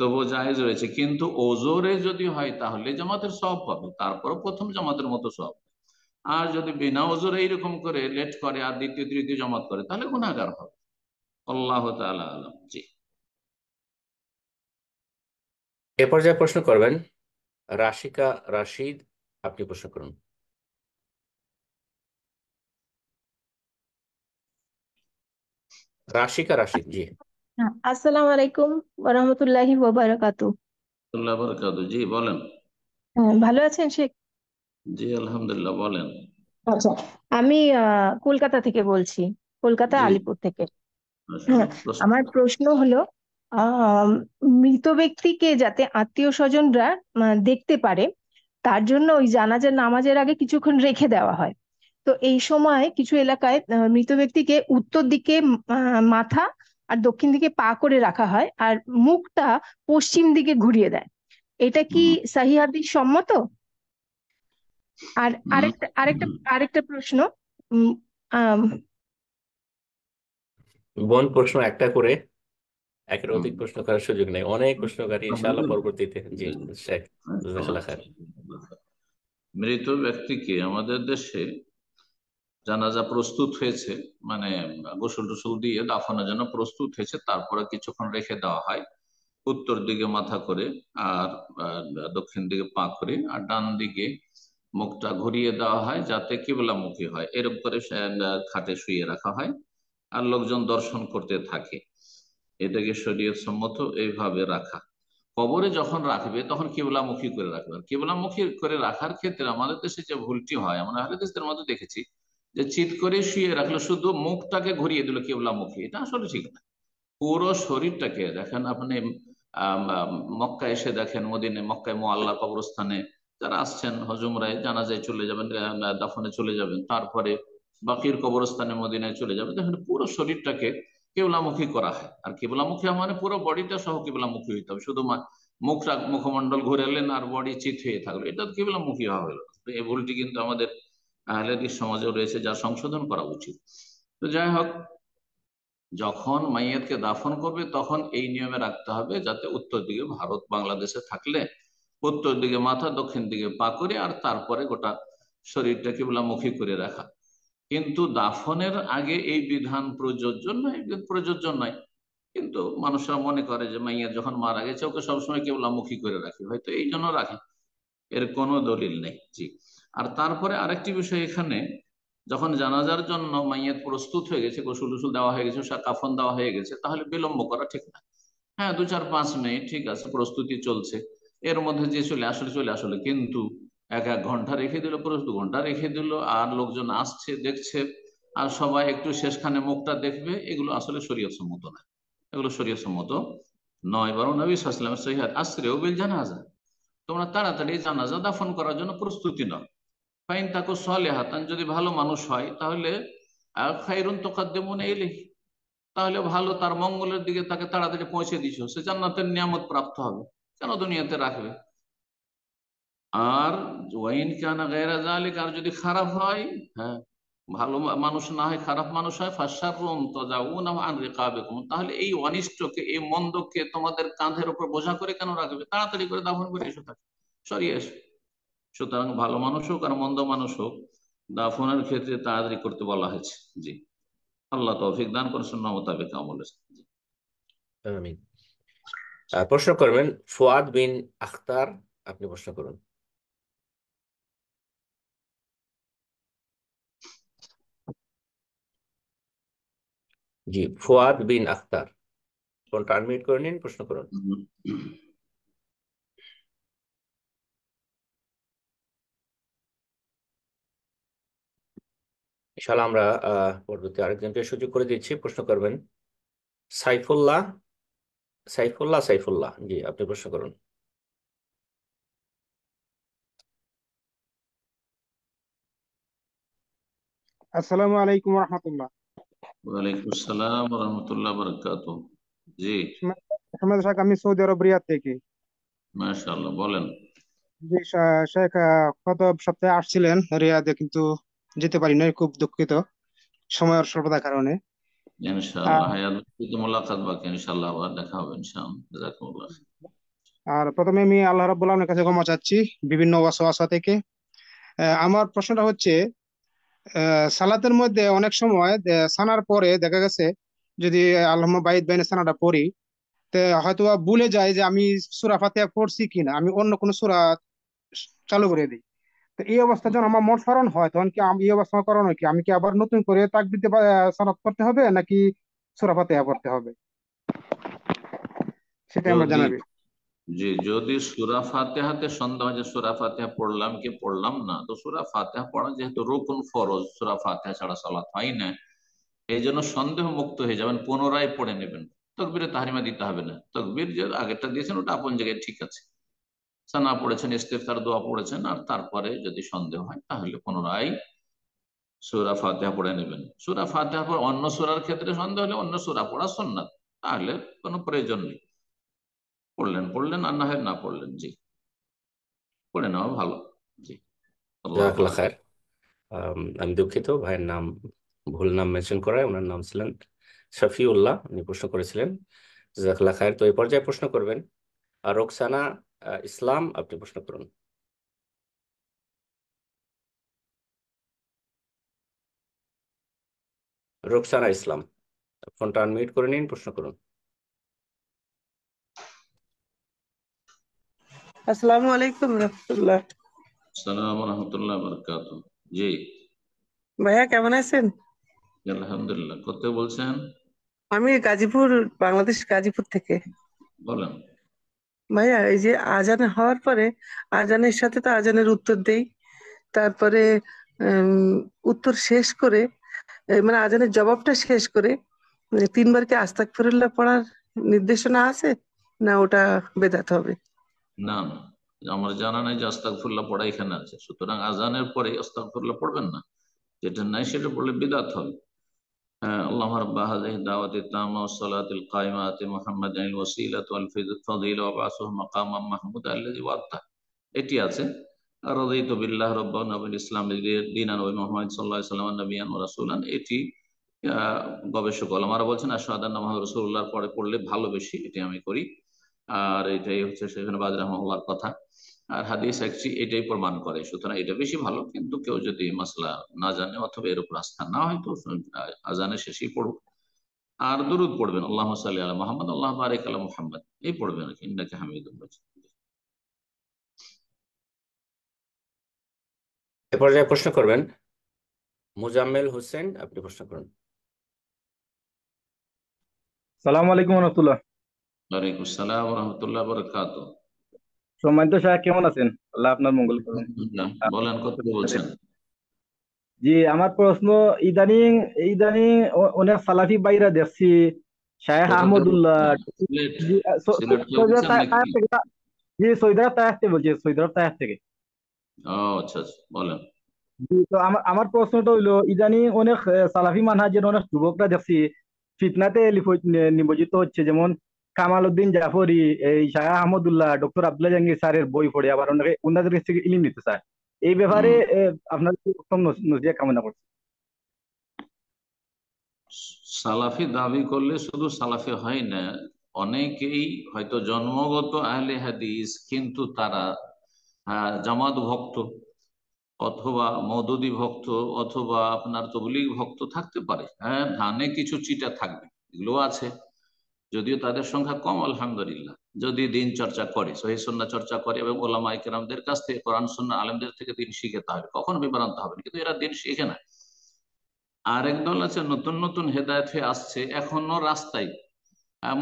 S2: তবুও জায়েজ রয়েছে। কিন্তু ওজোরে যদি হয় তাহলে জামাতের সওয়াব পাবে, তারপরে প্রথম জামাতের মতো সওয়াব। আর যদি বিনা ওজোরে এইরকম করে লেট করে আর দ্বিতীয় তৃতীয় জামাত করে, তাহলে গুনাহগার হবে। আল্লাহ তাআলা আলাম। জি।
S3: এ পর্যায়ে প্রশ্ন করবেন রাশিকা রাশিদ, আপনি প্রশ্ন করুন। রাশিকা রাশিদ, জি।
S9: হ্যাঁ, আসসালামু আলাইকুম ওরহমতুল্লাহি ওয়াবারাকাতু।
S2: আল্লাহ বারাকাতু। জি বলেন।
S9: ভালো আছেন শেখ?
S2: জি আলহামদুলিল্লাহ, বলেন।
S9: আচ্ছা, আমি কলকাতা থেকে বলছি, কলকাতা
S2: জি।
S9: আলিপুর থেকে।
S2: আসলে প্রশ্ন।
S9: আমার প্রশ্ন হলো, মৃত ব্যক্তিকে যাতে আত্মীয় স্বজনরা দেখতে পারে, তার জন্য ওই জানাজার নামাজের আগে কিছুক্ষণ রেখে দেওয়া হয়। তো এই সময় কিছু এলাকায় মৃত ব্যক্তিকে উত্তর দিকে মাথা আর দক্ষিণ দিকে পা করে রাখা হয়, আর মুখটা পশ্চিম দিকে ঘুরিয়ে দেয়। এটা কি
S2: হুম,
S9: সহিহ হাদিস সম্মত? আর
S2: হুম,
S9: আরেকটা আরেকটা
S2: হুম,
S9: আরেকটা প্রশ্ন। উম, আম,
S3: বোন, প্রশ্ন একটা করে, একের
S2: হুম।
S3: অধিক প্রশ্ন করার সুযোগ নেই, অনেক প্রশ্নকারী ইনশাআল্লাহ পরবর্তীতে। জি, শেখ জাজাকাল্লাহ খায়ের।
S2: মৃত ব্যক্তিকে আমাদের দেশে জানাজা প্রস্তুত হয়েছে, মানে গোসল টোসল দিয়ে দাফনের জন্য প্রস্তুত হয়েছে, তারপরে কিছুক্ষণ রেখে দেওয়া হয় উত্তর দিকে মাথা করে, আর দক্ষিণ দিকে পা করে, আর ডান দিকে মুখটা ঘুরিয়ে দেওয়া হয় যাতে কিবলামুখী হয়, এরকম করে খাটে শুয়ে রাখা হয় আর লোকজন দর্শন করতে থাকে। এটাকে শরীয়ত সম্মত এইভাবে রাখা। কবরে যখন রাখবে তখন কিবলামুখী করে রাখবে। আর কিবলামুখী করে রাখার ক্ষেত্রে আমাদের দেশে যে ভুলটি হয়, আমরা আহলে হাদিসদের মধ্যে দেখেছি যে চিৎ করে শুয়ে রাখলো, শুধু মুখটাকে ঘুরিয়ে দিল কিবলামুখী, এটা আসলে ঠিক না। পুরো শরীরটাকে দেখেন আপনি, মক্কা এসে দেখেন, মক্কায় মুআল্লা কবরস্থানে যারা আসছেন হজুমরায় জানাজায় চলে যাবেন, দাফনে চলে যাবেন, তারপরে বাকির কবরস্থানে মদিনায় চলে যাবেন, দেখেন পুরো শরীরটাকে কেবলামুখী করা হয়। আর কেবলামুখী মানে পুরো বডিটা সহ কেবলামুখী হইতে হবে, শুধু মুখটা মুখমন্ডল ঘুরালেন আর বডি চিত হয়ে থাকলো, এটা কেবলামুখী হওয়া হলো। তো এই ভুলটি কিন্তু আমাদের আহলে হাদিস সমাজেও রয়েছে, যা সংশোধন করা উচিত। তো যাই হোক, যখন মাইয়াতকে দাফন করবে তখন এই নিয়মে রাখতে হবে যাতে উত্তর দিকে, ভারত বাংলাদেশে থাকলে উত্তর দিকে মাথা, দক্ষিণ দিকে পা করে, আর তারপরে গোটা শরীরটা কিবলামুখী করে রাখা। কিন্তু দাফনের আগে এই বিধান প্রযোজ্য নয়, প্রযোজ্য নয়। কিন্তু মানুষরা মনে করে যে মাইয়া যখন মারা গেছে ওকে সবসময় কিবলামুখী করে রাখি, হয়তো এই জন্য রাখি, এর কোনো দলিল নেই। জি। আর তারপরে আরেকটি বিষয় এখানে, যখন জানাজার জন্য মাইয়াত প্রস্তুত হয়ে গেছে, গোসল টুসুল দেওয়া হয়ে গেছে, কাফন দেওয়া হয়ে গেছে, তাহলে বিলম্ব করা ঠিক না। হ্যাঁ, 2-4-5 মিনিট ঠিক আছে, প্রস্তুতি চলছে, এর মধ্যে যে চলে আসলে, কিন্তু 1-1 ঘন্টা রেখে দিল, পুরো 2 ঘন্টা রেখে দিল, আর লোকজন আসছে দেখছে, আর সবাই একটু শেষখানে মুখটা দেখবে, এগুলো আসলে শরীয়ত সম্মত না। এগুলো শরীয়ত সম্মত নয়। বরং নবী সাল্লাল্লাহু আলাইহি ওয়াসাল্লামের সহিহ আসরিউ বিল জানাজা, তোমরা তাড়াতাড়ি জানাজা দাফন করার জন্য প্রস্তুতি নাও। ফাইন তাকু সালেহাতান, যদি ভালো মানুষ হয় তাহলে খাইরুন তুকাদ্দিমুনা ইলাইহি, তাহলে ভালো, তার মঙ্গলের দিকে তাকে তাড়াতাড়ি পৌঁছে দিছো, সে জান্নাতের নিয়ামত প্রাপ্ত হবে, কেন দুনিয়াতে রাখবে। আর ওয়াইন কানা গায়রা যালিক, আর যদি খারাপ হয়, হ্যাঁ, ভালো মানুষ না হয়, খারাপ মানুষ হয়, ফাশাররুন তাজাউনাহু আন রিকাবিকুম, তাহলে এই অনিষ্টকে, এই মন্দকে তোমাদের কাঁধের উপর বোঝা করে কেন রাখবে, তাড়াতাড়ি করে দাফন করে এসো, তাকে সরিয়ে এসো। সুতরাং ভালো মানুষ হোক আর মন্দ মানুষ হোক, দাফনের ক্ষেত্রে তাড়াতাড়ি করতে বলা হয়েছে। জি, আল্লাহ তৌফিক দান করে সুন্নাহ মোতাবেক আমল। জি।
S3: আমিন। প্রশ্ন করবেন ফুয়াদ বিন আখতার, আপনি প্রশ্ন করুন। জি, ফুয়াদ বিন আখতার, ফোনটা আনমিউট করে নিন, প্রশ্ন করুন। ইনশাআল্লাহ আমরা পরবর্তী আরেকজনকে সুযোগ করে দিচ্ছি, প্রশ্ন করবেন সাইফুল্লাহ। সাইফুল্লাহ, জি, আপনি প্রশ্ন করুন।
S5: আসসালামু আলাইকুম রহমতুল্লাহ।
S2: ওয়ালাইকুম আসসালাম ওয়া রাহমাতুল্লাহি ওয়া বারাকাতুহু। জি,
S5: আহমেদ শাহ, আমি সৌদি আরব রিয়াদ থেকে।
S2: মাশাআল্লাহ, বলেন।
S5: জি, শেখ গত সপ্তাহে আসছিলেন রিয়াদে, কিন্তু যেতে পারি নাই, খুব দুঃখিত সময়ের স্বল্পতার কারণে।
S2: ইনশাআল্লাহ
S5: আর
S2: হায়াত বাকিতে মোলাকাত বাকি, ইনশাআল্লাহ আবার দেখা হবে ইনশাআল্লাহ। জাযাকুমুল্লাহ।
S5: আর প্রথমে আমি আল্লাহ রাব্বুল আলামিনের কাছে ক্ষমা চাচ্ছি বিভিন্ন ওয়াসওয়াসা থেকে। আমার প্রশ্নটা হচ্ছে, সালাতের মধ্যে অনেক সময় সানার পরে দেখা গেছে, যদি আল্লাহুম্মা বাইদ বাইনা সানাটা পড়ি, তো হয়তো বা ভুলে যায় যে আমি সূরা ফাতিহা পড়ছি কিনা, আমি অন্য কোনো সূরা চালু করে দিই। তো এই অবস্থা যখন আমার মন স্মরণ হয়, তখন কি আমি এই অবস্থা করানো কি, আমি কি আবার নতুন করে তাকবীর দিয়ে সালাত করতে হবে নাকি সূরা ফাতিহা পড়তে হবে, সেটা আমরা
S2: যদি
S5: জানাবি।
S2: জি, যদি সূরা ফাতিহাতে সন্দেহ হয় যে সূরা ফাতিহা পড়লাম কি পড়লাম না, তো সূরা ফাতিহা পড়া যেহেতু রুকুন ফরজ, সূরা ফাতিহা ছাড়া সালাত হয় না, এই জন্য সন্দেহ মুক্ত হয়ে যাবেন, পুনরায় পড়ে নেবেন। তাকবীরে তাহরিমা দিতে হবে না, তাকবীর যে আগেরটা দিয়েছেন ওটা আপন জায়গায় ঠিক আছে। সানা পড়েছেন, ইস্তিগফার দোয়া পড়েছেন, আর তারপরে যদি সন্দেহ হয় তাহলে পুনরায় সূরা ফাতিহা পড়ে নেবেন। সূরা ফাতিহা পর অন্য সূরার ক্ষেত্রে সন্দেহ হলে অন্য সূরা পড়া সুন্নাত, তাহলে কোনো প্রয়োজন নেই। পড়লেন পড়লেন, আর না হয় না পড়লেন, জি, পড়ে নেওয়া ভালো। জি, আল্লাহ
S3: জাজাকাল্লাহ খায়ের। আমি দুঃখিত, ভাইয়ের নাম ভুল নাম মেনশন করায়। ওনার নাম ছিলেন শফিউল্লাহ, উনি প্রশ্ন করেছিলেন। জাজাকাল্লাহ খায়ের। তো এই পর্যায়ে প্রশ্ন করবেন আর রোকসানা ইসলাম, আপনি প্রশ্ন করুন। রোকসানা ইসলাম, ফোনটা আনমিউট করে নিন, প্রশ্ন করুন।
S10: আসসালামু আলাইকুম রহমতুল্লাহ।
S2: আসসালামু রহমতুল্লাহ বরকাত। জি,
S10: ভাইয়া কেমন আছেন?
S2: আলহামদুলিল্লাহ। কোথায় বলছেন?
S10: আমি গাজীপুর, বাংলাদেশ, গাজীপুর থেকে।
S2: বলেন।
S10: ভাইয়া এই যে আজান হওয়ার পরে আজানের সাথে তো আজানের উত্তর দেই, তারপরে উত্তর শেষ করে মানে আজানের জবাবটা শেষ করে 3 বার কি আস্তাগফিরুল্লাহ পড়ার নির্দেশনা আছে, না ওটা বেদাত হবে?
S2: না না, আমার জানা নাই যে আস্তাগফিরুল্লাহ পড়া এখানে আছে, সুতরাং আজানের পরে আস্তাগফিরুল্লাহ পড়বেন না। যেটা নাই সেটা পড়লে বিদআত হবে। আল্লাহুম্মা রাব্বা হাযিহি দাওয়াতি তাম্মা ওয়াস সালাতিল কায়িমা আতি মুহাম্মাদানিল ওয়াসিলাতা ওয়াল ফাযিলা ওয়া বা'সুহু মাকামান মাহমুদা আল্লাযী ওয়া'তা, এটি আছে। রাদিতু বিল্লাহি রাব্বান ওয়া বিল ইসলামি দীনান ওয়া মুহাম্মাদ সাল্লাল্লাহু আলাইহি ওয়াসাল্লাম নবিয়ান ওয়া রাসূলান, এটি গবেষক ওলামারা বলছেন আশহাদু আন্না মুহাম্মাদুর রাসূলুল্লাহর পরে পড়লে ভালো, বেশি, এটি আমি করি। আর এটাই হচ্ছে সেখানে বাদ রাহমাহুল্লাহর কথা, আর হাদিস এটাই প্রমাণ করে, সুতরাং এটা বেশি ভালো। কিন্তু কেউ যদি মাসলা না জানে অথবা এর উপর আস্থা না হয় তো আজানের শেষেই পড়ুক। আর দুরূদ পড়বেন, আল্লাহুম্মা সাল্লি আলা মুহাম্মদ আল্লাহুম্মা বারিক আলা মুহাম্মদ, এই পড়বেন আর কি, ইন্নাকা হামিদুম মাজিদ।
S3: এ পর্যায়ে প্রশ্ন করবেন মুজাম্মেল হোসেন, আপনি প্রশ্ন করুন।
S11: সালাম আলাইকুম রহমতুল্লাহ।
S2: ওয়ালাইকুম আসসালাম ওয়া রাহমাতুল্লাহি ওয়া বারাকাতুহু।
S11: সম্মানিত সাহেব কেমন আছেন? আল্লাহ আপনার মঙ্গল করুন।
S2: আলহামদুলিল্লাহ। বলেন, কোথায় বলছেন?
S11: জি, আমার প্রশ্ন, ইদানিং ইদানিং অনেক সালাফি বাইরা দেখছি, শায়েখ
S2: কোথা থেকে
S11: আহমদুল্লাহ,
S2: বলছেন? সিলেট?
S11: জি,
S2: সিলেট থেকে
S11: সৌদি
S2: বলছেন
S11: আরব
S2: নাকি?
S11: থেকে, জি সৌদি আরব তায়েফ থেকে বলছি, সৌদি আরব তায়েফ থেকে।
S2: ও আচ্ছা আচ্ছা, বলেন।
S11: জি, তো আমার আমার প্রশ্নটা হইলো, ইদানিং অনেক সালাফি মানহাজের অনেক যুবকরা দেখছি ফিতনাতে নিমজ্জিত হচ্ছে, যেমন কামাল উদ্দিন জাফরি, এই শাহ আহমদুল্লাহ, ডক্টর আব্দুল্লাহ জাহাঙ্গীর স্যারের বই পড়ে আবার অনেকে ওনাদের কাছ থেকে ইলম নিতে চায়। এই ব্যাপারে আপনার উত্তম নজিয়া কামনা করছি।
S2: সালাফি দাবি করলে শুধু সালাফি হয় না, অনেকেই হয়তো জন্মগত আহলে হাদিস, কিন্তু তারা জামাত ভক্ত অথবা মওদুদি ভক্ত অথবা আপনার তবলিগ ভক্ত থাকতে পারে। হ্যাঁ, ধানে কিছু চিটা থাকবে, এগুলো আছে, যদিও তাদের সংখ্যা কম আলহামদুলিল্লাহ। যদি দিন চর্চা করে, সহিহ সুন্নাহ চর্চা করে এবং ওলামা ইকরামদের কাছ থেকে, কোরআন সুন্নাহ আলেমদের থেকে দিন শিখে, তাহলে কখনো বিভ্রান্ত হবে না, কিন্তু এরা দিন শিখে না। আরেক দল আছে নতুন নতুন হেদায়েত হয়ে আসছে, এখনো রাস্তায়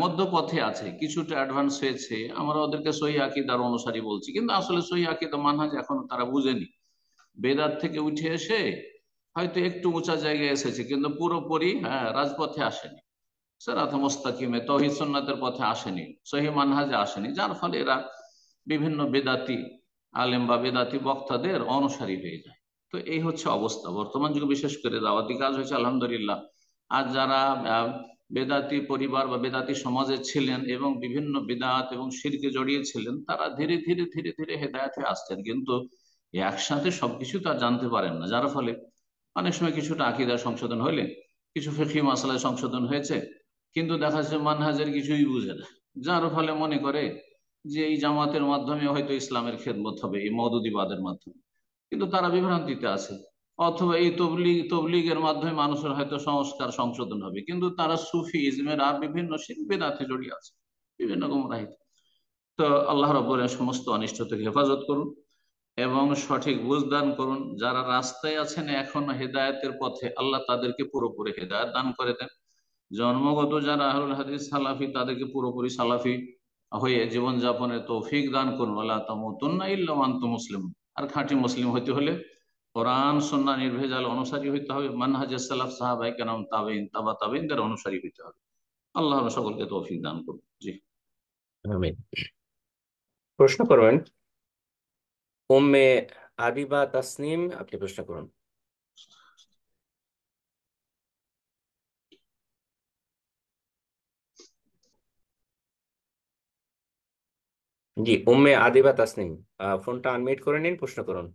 S2: মধ্যপথে আছে, কিছুটা অ্যাডভান্স হয়েছে, আমরা ওদেরকে সহিহ আকীদার অনুসারী বলছি, কিন্তু আসলে সহিহ আকীদা মানহাজ এখনো তারা বুঝেনি। বেদাত থেকে উঠে এসে হয়তো একটু উঁচা জায়গায় এসেছে, কিন্তু পুরোপুরি রাজপথে আসেনি, সিরাত মুস্তাকিমে তাওহীদ সুন্নাতের পথে আসেনি, সহিহ মানহাজে আসেনি, যার ফলে এরা বিভিন্ন বেদাতি আলেম বা বেদাতি বক্তাদের অনুসারী হয়ে যায়। তো এই হচ্ছে অবস্থা বর্তমান যুগে, বিশেষ করে দাওয়াতি কাজ হয়েছে আলহামদুলিল্লাহ। আর যারা বেদাতি পরিবার বা বেদাতি সমাজে ছিলেন এবং বিভিন্ন বিদআত এবং শিরকে জড়িয়েছিলেন, তারা ধীরে ধীরে ধীরে ধীরে হেদায়েতে আসছেন, কিন্তু একসাথে সবকিছু তো আর জানতে পারেন না, যার ফলে অনেক সময় কিছুটা আকীদার সংশোধন হইলে, কিছু ফিকহি মাসলায় সংশোধন হয়েছে, কিন্তু দেখা যাচ্ছে মানহাজের কিছুই বুঝে না, যার ফলে মনে করে যে এই জামাতের মাধ্যমে হয়তো ইসলামের খেদমত হবে, এই মওদুদিবাদের মাধ্যমে, কিন্তু তারা বিভ্রান্তিতে আছে। অথবা এই তবলিগের মাধ্যমে মানুষের হয়তো সংস্কার সংশোধন হবে, কিন্তু তারা সুফি ইজমের আর বিভিন্ন শিরক বিদআতে জড়িয়ে আছে, বিভিন্ন গুমরাহিতে। তো আল্লাহ রাব্বুল আলামিন সমস্ত অনিষ্ট থেকে হেফাজত করুন এবং সঠিক বুঝদান করুন। যারা রাস্তায় আছেন এখন হেদায়েতের পথে, আল্লাহ তাদেরকে পুরোপুরি হেদায়েত দান করে দেন। জন্মগত যারা আহলুল হাদিস সালাফি, তাদেরকে পুরোপুরি সালাফি হয়ে জীবনযাপনের তৌফিক দান করুন। ওয়ালা তামুতুন্না ইল্লা ওয়া আনতুম মুসলিমুন। আর খাঁটি মুসলিম হইতে হলে কোরআন সুন্নাহ নির্ভেজাল অনুসারী হইতে হবে, মানহাজে সালাফ সাহাবায়ে কেরাম তাবেঈন তাবা তাবেঈনদের অনুসারী হইতে হবে। আল্লাহ সকলকে তৌফিক দান করুন। জি,
S3: আমিন। প্রশ্ন করবেন উম্মে আদিবা তাসনিম, আপনি প্রশ্ন করুন। জি, উম্মে আদিবা তাসনিম, ফোনটা আনমিউট করে নিন, প্রশ্ন করুন।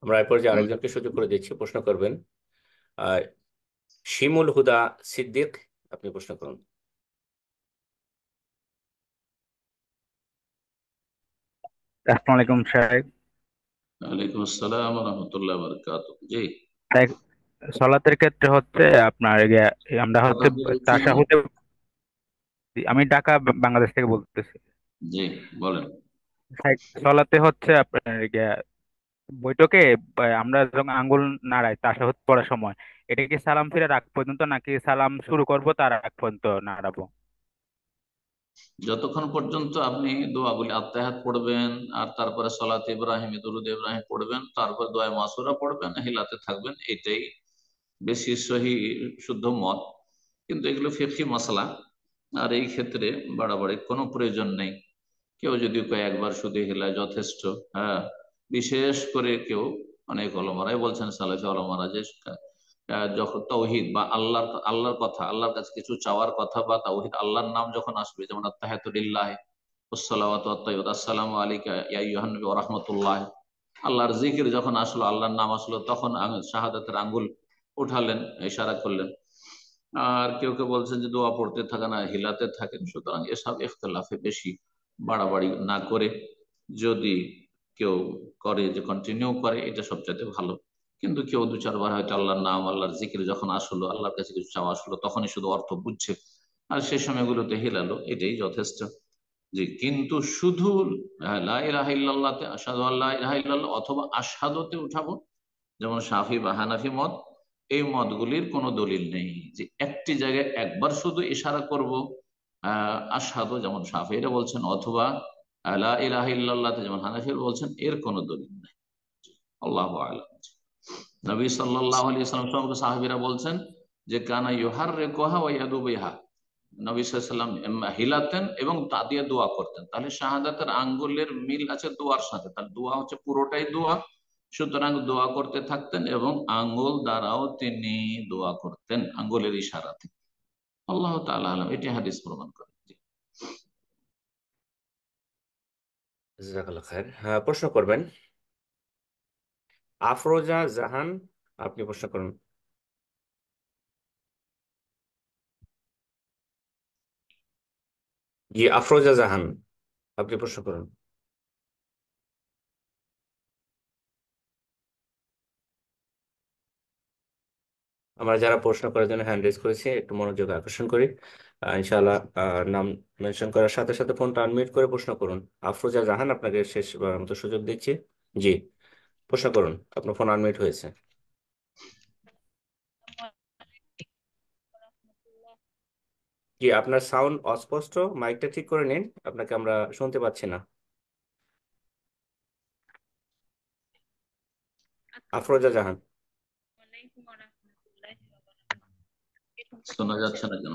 S3: আমরা এরপর যে আরেকজনকে সুযোগ করে দিচ্ছি, প্রশ্ন করবেন। আহ শিমুল হুদা সিদ্দিক, আপনি প্রশ্ন করুন।
S12: আসসালামু আলাইকুম সাহেব।
S2: ওয়ালাইকুম আসসালাম ওয়া রাহমাতুল্লাহি ওয়া বারাকাতুহু। জি,
S12: সাহেব, সলাতের ক্ষেত্রে হচ্ছে আপনার আমরা
S2: কথা
S12: হচ্ছে
S2: কে বলছেন?
S12: তাশাহুদে, আমি ঢাকা বাংলাদেশ থেকে বলতেছি।
S2: জি, বলেন।
S12: সাহেব, সলাতে হচ্ছে আপনার বৈঠকে আমরা যখন আঙ্গুল নাড়াই তাশাহুদ পড়ার সময়, এটা কি সালাম ফিরার আগ পর্যন্ত নাকি সালাম শুরু করব তার আগ পর্যন্ত নাড়াবো?
S2: যতক্ষণ পর্যন্ত আপনি দোয়াগুলি আত্তাহাত পড়বেন আর তারপরে সলাত ইব্রাহিম দুরুদ ইব্রাহিম পড়বেন, তারপর দোয়া মাসুরা পড়বেন, হিলাতে থাকবেন, এটাই বেশি সহি শুদ্ধ মত। কিন্তু এগুলো ফিকহি মাসলা, আর এই ক্ষেত্রে বাড়াবাড়ি কোনো প্রয়োজন নেই। কেউ যদি কয়েকবার শুধু হিলায় যথেষ্ট। হ্যাঁ, বিশেষ করে কেউ, অনেক ওলামারাই বলছেন, সালেফে ওলামারা, যে যখন তাওহীদ বা আল্লাহর কথা, আল্লাহর কাছে কিছু চাওয়ার কথা বা তাওহীদ আল্লাহর নাম যখন আসবে, যেমন আত্তাহিয়াতু লিল্লাহি ওয়াসসালাওয়াতু ওয়াত-তাইয়্যিবাত, আসসালামু আলাইকা ইয়া আইয়ুহান নবী ওয়া রাহমাতুল্লাহ, আল্লাহর জিকির যখন আসলো, আল্লাহর নাম আসলো, তখন শাহাদাতের আঙ্গুল উঠালেন, ইশারা করলেন। আর কেউ কেউ বলছেন যে দোয়া পড়তে থাকেন আর হিলাতে থাকেন। সুতরাং এসব ইখতিলাফে বেশি বাড়াবাড়ি না করে যদি কেউ করে, যে কন্টিনিউ করে, এটা সবচাইতে ভালো। কিন্তু কেউ দু চারবার হয়তো আল্লাহর নাম, আল্লাহর জিকির যখন আসলো, আল্লাহর কাছে কিছু চাওয়া আসলো, তখনই শুধু অর্থ বুঝছে আর সেই সময়গুলোতে হিলালো, এটাই যথেষ্ট। জি, কিন্তু শুধু লা ইলাহা ইল্লাল্লাহতে, আশহাদু আল্লা ইলাহা ইল্লাল্লাহ অথবা আশহাদুতে উঠাবো, যেমন শাফি বা হানাফি মত, এই মতগুলির কোনো দলিল নেই যে একটি জায়গায় একবার শুধু ইশারা করব আশহাদু, যেমন শাফিরা বলছেন, অথবা লা ইলাহা ইল্লাল্লাহতে যেমন হানাফিরা বলছেন, এর কোনো দলিল নেই। আল্লাহু আ'লাম। নবী সাল্লাল্লাহু আলাইহি ওয়াসাল্লাম সম্পর্কে সাহাবীরা বলছেন যে কানা ইউহাররিকুহা ওয়া ইয়াদু বিহা, নবী সাল্লাল্লাহু আলাইহি ওয়াসাল্লাম হিলাতেন এবং তা দিয়ে দোয়া করতেন। তাহলে শাহাদাতের আঙ্গুলের মিল আছে দোয়ার সাথে, তাহলে দোয়া হচ্ছে পুরোটাই দোয়া। সুতরাং দোয়া করতে থাকতেন এবং আঙ্গুল দ্বারাও তিনি দোয়া করতেন, আঙ্গুলের ইশারাতে। আল্লাহ তাআলা আলাম, এটি হাদিস প্রমাণ করে। জি।
S3: জাযাকাল্লাহ খায়ের। হ্যাঁ, প্রশ্ন করবেন। আফরোজা জাহান, আপনি প্রশ্ন করুন। জি, আফরোজা জাহান, আপনি প্রশ্ন করুন। আমরা যারা প্রশ্ন করার জন্য হ্যান্ড রেজ করেছি, একটু মনোযোগ আকর্ষণ করি। ইনশাআল্লাহ নাম মেনশন করার সাথে সাথে ফোনটা আনমিউট করে প্রশ্ন করুন। আফরোজা জাহান, আপনাকে শেষবার মতো সুযোগ দিচ্ছি। জি, প্রশ্ন করুন, আপনার ফোন আনমিউট হয়েছে। জি, আপনার সাউন্ড অস্পষ্ট, মাইকটা ঠিক করে নিন, আপনাকে আমরা শুনতে পাচ্ছি না। আফরোজা জাহান,
S2: শোনা যাচ্ছে না কেন?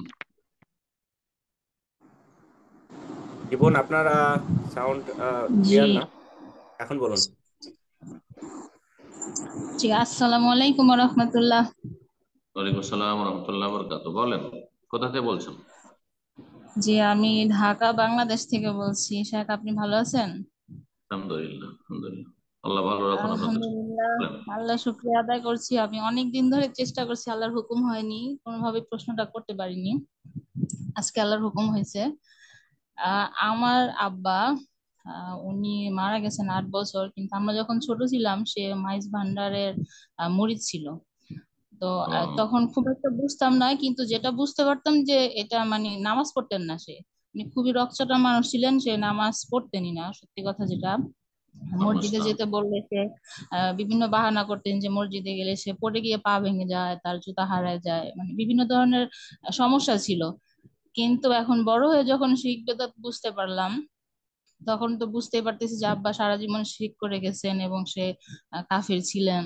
S3: জীবন, আপনার সাউন্ড
S13: জি
S3: ক্লিয়ার না, এখন বলুন।
S13: জি, আসসালামু আলাইকুম রহমতুল্লাহ।
S2: ওয়ালাইকুম আসসালাম ওয়া রাহমাতুল্লাহি ওয়া বারাকাতুহু। বলেন, কোথা থেকে বলছেন?
S13: জি, আমি ঢাকা বাংলাদেশ থেকে বলছি। শেখ, আপনি ভালো আছেন?
S2: আলহামদুলিল্লাহ, আলহামদুলিল্লাহ, আল্লাহ ভালো রাখুন আপনাদের।
S13: আলহামদুলিল্লাহ,
S2: বলেন।
S13: আল্লাহ শুকরিয়া আদায় করছি। আমি অনেক দিন ধরে চেষ্টা করছি, আল্লাহর হুকুম হয়নি, কোনোভাবে প্রশ্নটা করতে পারিনি। আজকে আল্লাহর হুকুম হয়েছে। আমার আব্বা, উনি মারা গেছেন 8 বছর, কিন্তু আমরা যখন ছোট ছিলাম সে মাইজ ভান্ডারের মুরিদ ছিল। তো তখন খুব একটা বুঝতাম না, কিন্তু যেটা বুঝতে পারতাম যে এটা মানে নামাজ পড়তেন না সে, মানে খুবই রকচটা মানুষ ছিলেন, সে নামাজ পড়তেনই না, সত্যি কথা যেটা। মসজিদে
S2: আচ্ছা,
S13: যেতে বললে সে বিভিন্ন বাহানা করতেন যে মসজিদে গেলে সে পড়ে গিয়ে পা ভেঙে যায়, তার জুতা হারায় যায়, মানে বিভিন্ন ধরনের সমস্যা ছিল। কিন্তু এখন বড় হয়ে যখন শিখ বেদাত বুঝতে পারলাম, তখন তো বুঝতেই পারতেছি যে আব্বা সারা জীবন শিরক করে গেছেন এবং সে কাফির ছিলেন।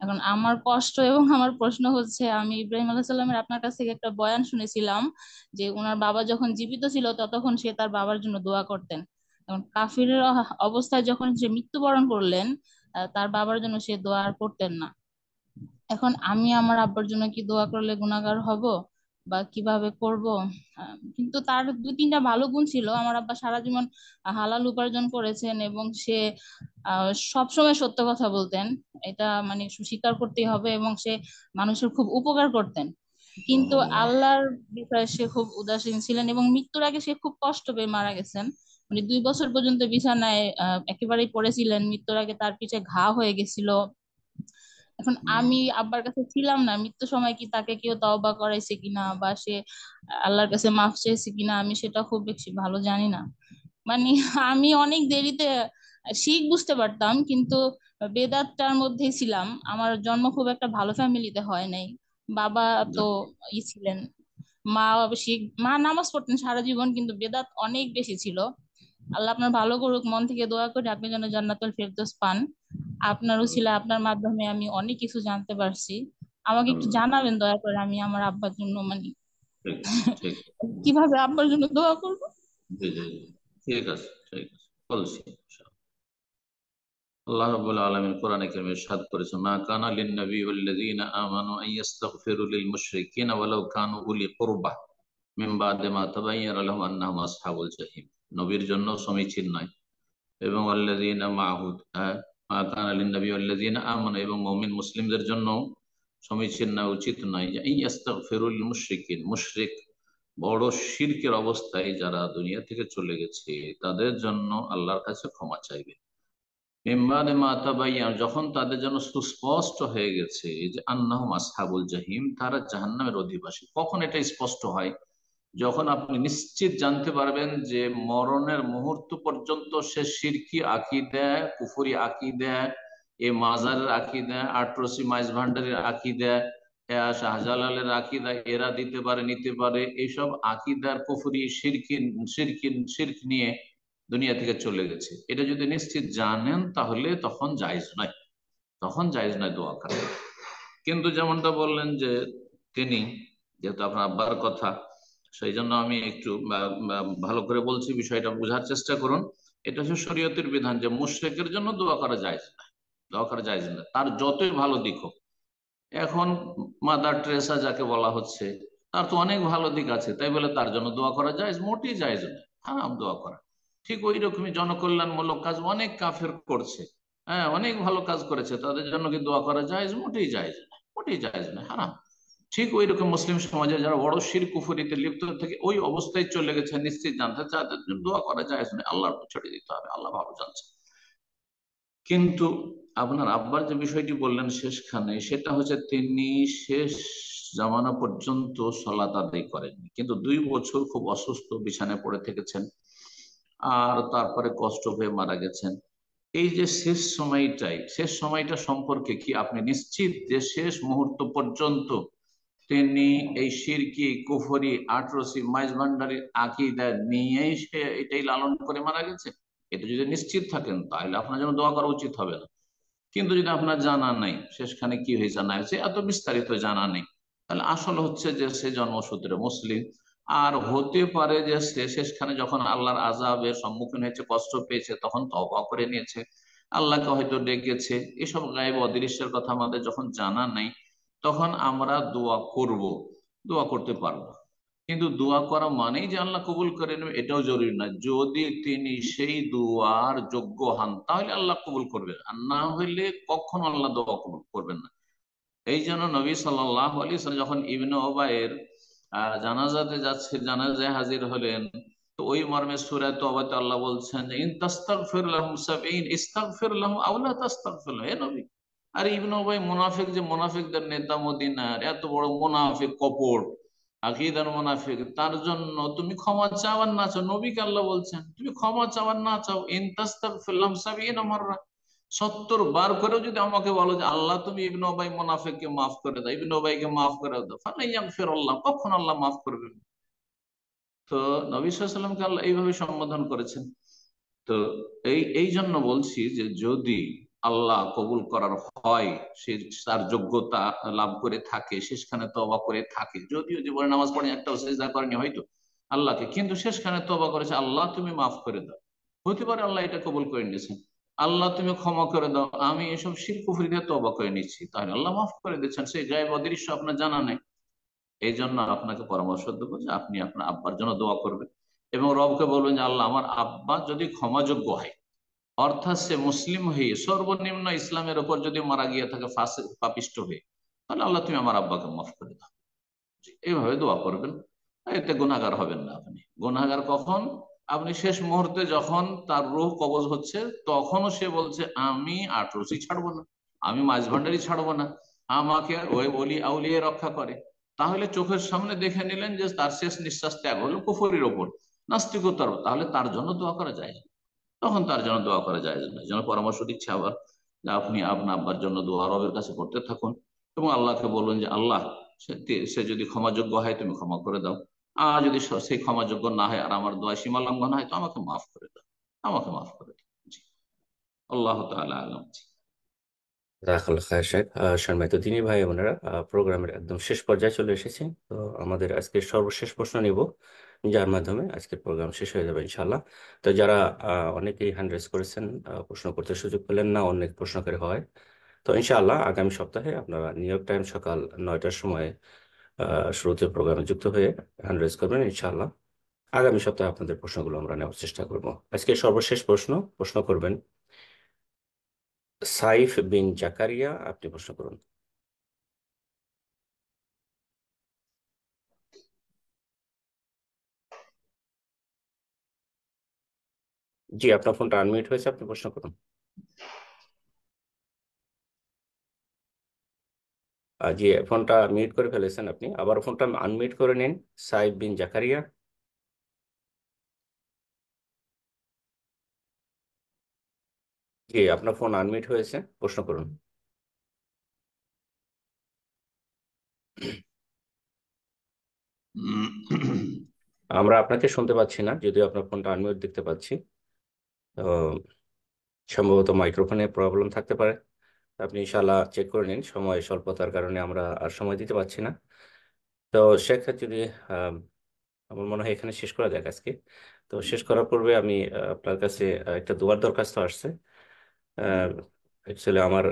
S13: এখন আমার কষ্ট এবং আমার প্রশ্ন হচ্ছে, আমি ইব্রাহিম আলাইহিস সালামের আপনার কাছ থেকে একটা বয়ান শুনেছিলাম যে ওনার বাবা যখন জীবিত ছিল ততক্ষণ সে তার বাবার জন্য দোয়া করতেন। এখন কাফির অবস্থায় যখন সে মৃত্যুবরণ করলেন, তার বাবার জন্য সে দোয়া আর করতেন না। এখন আমি আমার আব্বার জন্য কি দোয়া করলে গুনাহগার হব বা কিভাবে করব? কিন্তু তার দুই তিনটা ভালো গুণ ছিল। আমার আব্বা সারা জীবন হালাল উপার্জন করেছেন এবং সে সবসময় সত্য কথা বলতেন, এটা মানে স্বীকার করতেই হবে, এবং সে মানুষের খুব উপকার করতেন। কিন্তু আল্লাহর বিষয়ে সে খুব উদাসীন ছিলেন এবং মৃত্যুর আগে সে খুব কষ্ট পেয়ে মারা গেছেন। মানে 2 বছর পর্যন্ত বিছানায় একেবারেই পড়েছিলেন। মৃত্যুর আগে তার পিঠে ঘা হয়ে গেছিল। এখন আমি আব্বার কাছে ছিলাম না, মৃত্যুর সময় কি তাকে কেউ তওবা করাইছে কিনা বা সে আল্লাহর কাছে মাফ চেয়েছে কিনা আমি সেটা খুব বেশি ভালো জানি না। মানে আমি অনেক দেরিতে শিখ বুঝতে পারতাম, কিন্তু বেদাতটার মধ্যেই ছিলাম। আমার জন্ম খুব একটা ভালো ফ্যামিলিতে হয় নাই। বাবা তো ছিলেন, মা শিখ, মা নামাজ পড়তেন সারা জীবন, কিন্তু বেদাত অনেক বেশি ছিল। আল্লাহ আপনার ভালো করুক, মন থেকে দোয়া করি আপনি যেন জান্নাতুল ফেরদৌস পান। আপনার উছিলা, আপনার মাধ্যমে আমি অনেক কিছু জানতে পারছি। আমাকে একটু জানাবেন দয়া করে, আমি আমার আব্বার জন্য মানে
S2: ঠিক ঠিক
S13: কিভাবে আব্বার জন্য দোয়া করব।
S2: জি জি জি, ঠিক আছে ঠিক আছে, বলছি। আল্লাহ রাব্বুল আলামিন কোরআনে কারিমে ইরশাদ করেছেন, মা কানা লিন-নবী ওয়াল্লাযীনা আমানু আন ইস্তাগফিরু লিল মুশরিকিনা ওয়ালাউ কানু উলি কুরবা মিন বাদি মা তাবায়্যানা লাহুম আন্নাহুম আসহাবুল জাহিম। নবীর জন্য সমীচীন নয় এবং ওয়াল্লাযীনা মাআহু, মা কানা লিন-নবী ওয়াল্লাযীনা আমানু, এবং মুমিন মুসলিমদের জন্য সমীচীন নয়, উচিত নয় যে ইস্তাগফিরু লিল মুশরিকিন, মুশরিক বড় শিরকের অবস্থায় যারা দুনিয়া থেকে চলে গেছে তাদের জন্য আল্লাহর কাছে ক্ষমা চাইবে। যখন তাদের জন্য সুস্পষ্ট হয়ে গেছে যে আন্নাহুম আসহাবুল জাহিম, তারা জাহান্নামের অধিবাসী। কখন এটা স্পষ্ট হয়? যখন আপনি নিশ্চিত জানতে পারবেন যে মরণের মুহূর্ত পর্যন্ত সে শিরকি আকীদা, কুফরি আকীদা, এ মাজারের আকীদা, আটরসি মাইজ ভান্ডারের আকীদা, শাহজালালের আকীদা এরা দিতে পারে, নিতে পারে, এইসব আকীদার কুফরি শিরক নিয়ে দুনিয়া থেকে চলে গেছে। এটা যদি নিশ্চিত জানেন তাহলে তখন জায়েজ নয়, তখন জায়েজ নয় দোয়া করা। কিন্তু যেমনটা বললেন যে তিনি, যেহেতু আপনার আব্বার কথা, সেই জন্য আমি একটু ভালো করে বলছি, বিষয়টা বোঝার চেষ্টা করুন। এটা হচ্ছে শরীয়তের বিধান যে মুশরিকের জন্য দোয়া করা জায়েজ না, দোয়া করা জায়েজ না, তার যতই ভালো দিক হোক। এখন মাদার টেরেসা যাকে বলা হচ্ছে, তার তো অনেক ভালো দিক আছে, তাই বলে তার জন্য দোয়া করা জায়েজ? মোটেই জায়েজ নয়, হারাম দোয়া করা। ঠিক ওই রকমই জনকল্যাণমূলক কাজ অনেক কাফের করছে, হ্যাঁ অনেক ভালো কাজ করেছে, তাদের জন্য কি দোয়া করা জায়েজ? মোটেই জায়েজ নয়, মোটেই জায়েজ নয়, হারাম। ঠিক ওই রকম মুসলিম সমাজে যারা বড় শিরক কুফরিতে লিপ্ত থেকে ওই অবস্থায় চলে গেছে, নিশ্চিত জানতে তাদের জন্য দোয়া করা জায়েজ নয়, আল্লাহর উপর ছেড়ে দিতে হবে, আল্লাহ ভালো জানছে। কিন্তু আপনার আব্বার যে বিষয়টি বললেন শেষখানে, সেটা হচ্ছে তিনি শেষ জামানা পর্যন্ত সালাত আদায় করেননি, কিন্তু 2 বছর খুব অসুস্থ বিছানায় পড়ে থেকেছেন, আর তারপরে কষ্ট হয়ে মারা গেছেন। এই যে শেষ সময়টা সম্পর্কে কি আপনি নিশ্চিত যে শেষ মুহূর্ত পর্যন্ত তিনি এই শিরকি, কুফরি, আটরসি, মাইজ ভান্ডারি আকীদা নিয়েই সে এটাই লালন করে মারা গেছে? এটা যদি নিশ্চিত থাকেন তাহলে আপনার জন্য দোয়া করা উচিত হবে না। কিন্তু যদি আপনার জানা নেই শেষখানে কি হয়েছে না হয়েছে, এত বিস্তারিত জানা নেই, তাহলে আসল হচ্ছে যে সে জন্মসূত্রে মুসলিম, আর হতে পারে যে সে শেষখানে যখন আল্লাহর আযাবের সম্মুখীন হয়েছে, কষ্ট পেয়েছে, তখন তওবা করে নিয়েছে, আল্লাহকে হয়তো ডেকেছে। এসব গায়েব অদৃশ্যের কথা আমাদের যখন জানা নেই, তখন আমরা দোয়া করব, দোয়া করতে পারবো। কিন্তু দোয়া করা মানেই যে আল্লাহ কবুল করে নেবে এটাও জরুরি না। যদি তিনি সেই দোয়ার যোগ্য হন তাহলে আল্লাহ কবুল করবেন, আর না হইলে কখনো আল্লাহ দোয়া কবুল করবেন না। এই জন্য নবী সাল্লাল্লাহু আলাইহি ওয়াসাল্লাম যখন ইবনে উবাইয়ের জানাজাতে যাচ্ছে, জানাজায় হাজির হলেন, তো ওই মর্মে সূরা তওবাতে আল্লাহ বলছেন যে ইন তাস্তাগফির লাহুম 70 ইস্তাগফির লাহুম আও লা তাস্তাগফির লাহুম। হে নবী, আর ইবনে উবাই মুনাফিক, যে মুনাফিকদের নেতা, মদিনার এত বড় মুনাফিক, কপট আকীদার মুনাফিক, তার জন্য তুমি ক্ষমা চাও আর না চাও, নবীকে আল্লাহ বলছেন তুমি ক্ষমা চাও আর না চাও, ইন তাস্তাগফির লাহুম 70 মাররা, 70 বার করেও যদি আমাকে বলো যে আল্লাহ তুমি ইবনে উবাই মুনাফিককে মাফ করে দাও, ইবনে উবাইকে মাফ করে দাও, ফালাই ইয়াগফিরুল্লাহ, কখন আল্লাহ মাফ করবেন? তো নবী সাল্লাল্লাহু আলাইহি ওয়াসাল্লামকে আল্লাহ এইভাবে সম্বোধন করেছেন। তো এই জন্য বলছি যে যদি আল্লাহ কবুল করার হয়, সে তার যোগ্যতা লাভ করে থাকে, শেষখানে তওবা করে থাকে, যদিও জীবনে নামাজ পড়ে একটাও সেজদা করেনি হয়তো আল্লাহকে, কিন্তু শেষখানে তওবা করেছে, আল্লাহ তুমি মাফ করে দাও। হতে পারে আল্লাহ এটা কবুল করে নিয়েছেন, আল্লাহ তুমি ক্ষমা করে দাও, আমি এসব শিরক কুফরি থেকে তওবা করে নিচ্ছি, তাহলে আল্লাহ মাফ করে দিচ্ছেন, সেই গায়েব অদৃশ্য আপনার জানা নেই। এই জন্য আপনাকে পরামর্শ দেবো যে আপনি আপনার আব্বার জন্য দোয়া করবেন এবং রবকে বলবেন যে আল্লাহ আমার আব্বা যদি ক্ষমাযোগ্য হয়, অর্থাৎ সে মুসলিম হয়ে সর্বনিম্ন ইসলামের উপর যদি মারা গিয়ে থাকে ফাসিক পাপিষ্ট হয়ে, তাহলে আল্লাহ তুমি আমার আব্বাকে মাফ করে দাও। এইভাবে দোয়া করবেন, এতে গুনাহগার হবেন না। আপনি গুনাহগার কখন? আপনি শেষ মুহূর্তে যখন তার রূহ কবজ হচ্ছে, তখনও সে বলছে আমি আটরসি ছাড়বো না, আমি মাঝ ভান্ডারি ছাড়বো না, আমাকে ওই বলি আউলিয়ে রক্ষা করে। তাহলে চোখের সামনে দেখে নিলেন যে তার শেষ নিঃশ্বাস ত্যাগ হলো কুফরির ওপর, নাস্তিকতার, তাহলে তার জন্য দোয়া করা যায়, তখন তার জন্য দোয়া করা যায় না। এই জন্য পরামর্শ দিচ্ছে আবার যে আপনি আপনার আব্বার জন্য দোয়া রবের কাছে করতে থাকুন এবং আল্লাহকে বলুন যে আল্লাহ সে যদি ক্ষমাযোগ্য হয় তুমি ক্ষমা করে দাও, আর যদি সেই ক্ষমাযোগ্য না হয় আর আমার দোয়া সীমা লঙ্ঘন হয় তো আমাকে মাফ করে দাও, আমাকে মাফ করে দাও। জি, আল্লাহ তাআলা আলম।
S3: জাজাকাল্লাহ খায়ের শেখ। সম্মানিত দিনী ভাই বোনেরা, প্রোগ্রামের একদম শেষ পর্যায়ে চলে এসেছি। তো আমাদের আজকের সর্বশেষ প্রশ্ন নিব, যার মাধ্যমে আজকের প্রোগ্রাম শেষ হয়ে যাবে ইনশাল্লাহ। তো যারা অনেকেই হ্যান্ড রেজ করেছেন, প্রশ্ন করতে সুযোগ পেলেন না, অনেক প্রশ্নকারী হয়, তো ইনশাআল্লাহ আগামী সপ্তাহে আপনারা নিউ ইয়র্ক টাইম সকাল 9টার সময় শুরুতে প্রোগ্রামে যুক্ত হয়ে হ্যান্ড রেজ করবেন ইনশাআল্লাহ। আগামী সপ্তাহে আপনাদের প্রশ্নগুলো আমরা নেওয়ার চেষ্টা করব। আজকে সর্বশেষ প্রশ্ন করবেন সাইফ বিন জাকারিয়া, আপনি প্রশ্ন করুন। জি, আপনার ফোনটা আনমিউট হয়েছে, আপনি প্রশ্ন করুন। জি, ফোনটা মিউট করে ফেলেছেন আপনি, আবার ফোনটা আনমিউট করে নিন। সাইফ বিন জাকারিয়া, জি আপনার ফোন আনমিউট হয়েছে, প্রশ্ন করুন। আমরা আপনাকে শুনতে পাচ্ছি না, যদিও আপনার ফোনটা আনমিউট দেখতে পাচ্ছি। তো সম্ভবত মাইক্রোফোনে প্রবলেম থাকতে পারে, আপনি ইনশাল্লাহ চেক করে নিন। সময় স্বল্পতার কারণে আমরা আর সময় দিতে পারছি না। তো শেখ, যদি আমার মনে হয় এখানে শেষ করা যাক আজকে। তো শেষ করার পূর্বে আমি আপনার কাছে একটা দোয়ার দরখাস্ত আসছে। অ্যাকচুয়ালি আমার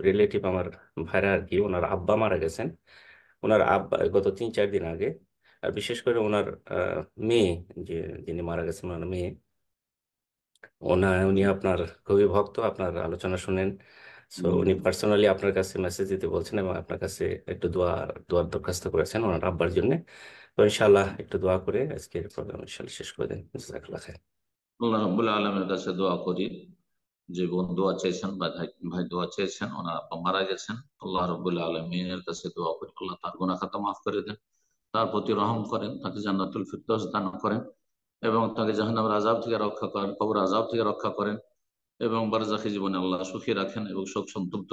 S3: রিলেটিভ, আমার ভাইরা আর কি, ওনার আব্বা মারা গেছেন। ওনার আব্বা গত 3-4 দিন আগে, আর বিশেষ করে ওনার মেয়ে, যে যিনি মারা গেছেন ওনার মেয়ে, উনি আপনার খুবই ভক্ত, আপনার আলোচনা শুনেন। সো উনি পার্সোনালি আপনার কাছে মেসেজ দিতে বলছেন এবং আপনার কাছে একটু দোয়ার দরখাস্ত করেছেন ওনার আব্বার জন্য। তো ইনশাআল্লাহ একটু দোয়া করে আজকের প্রোগ্রাম ইনশাআল্লাহ শেষ করে দেন। জাযাকাল্লাহ খাইর।
S2: আল্লাহ রাব্বুল আলামিনের কাছে দোয়া করি, যে বোন দোয়া চেয়েছেন বা ভাই দোয়া চেয়েছেন, ওনার আব্বা মারা গেছেন, আল্লাহ রাব্বুল আলামিনের কাছে দোয়া করি আল্লাহ তার গুনাহ খাতা মাফ করে দেন, তার প্রতি রহম করেন, তাকে জান্নাতুল ফিরদৌস দান করেন এবং তাকে জাহান্নামের আযাব থেকে রক্ষা করেন, কবর আযাব থেকে রক্ষা করেন এবং বারজাখী জীবনে আল্লাহ সুখী রাখেন এবং শোক সন্তপ্ত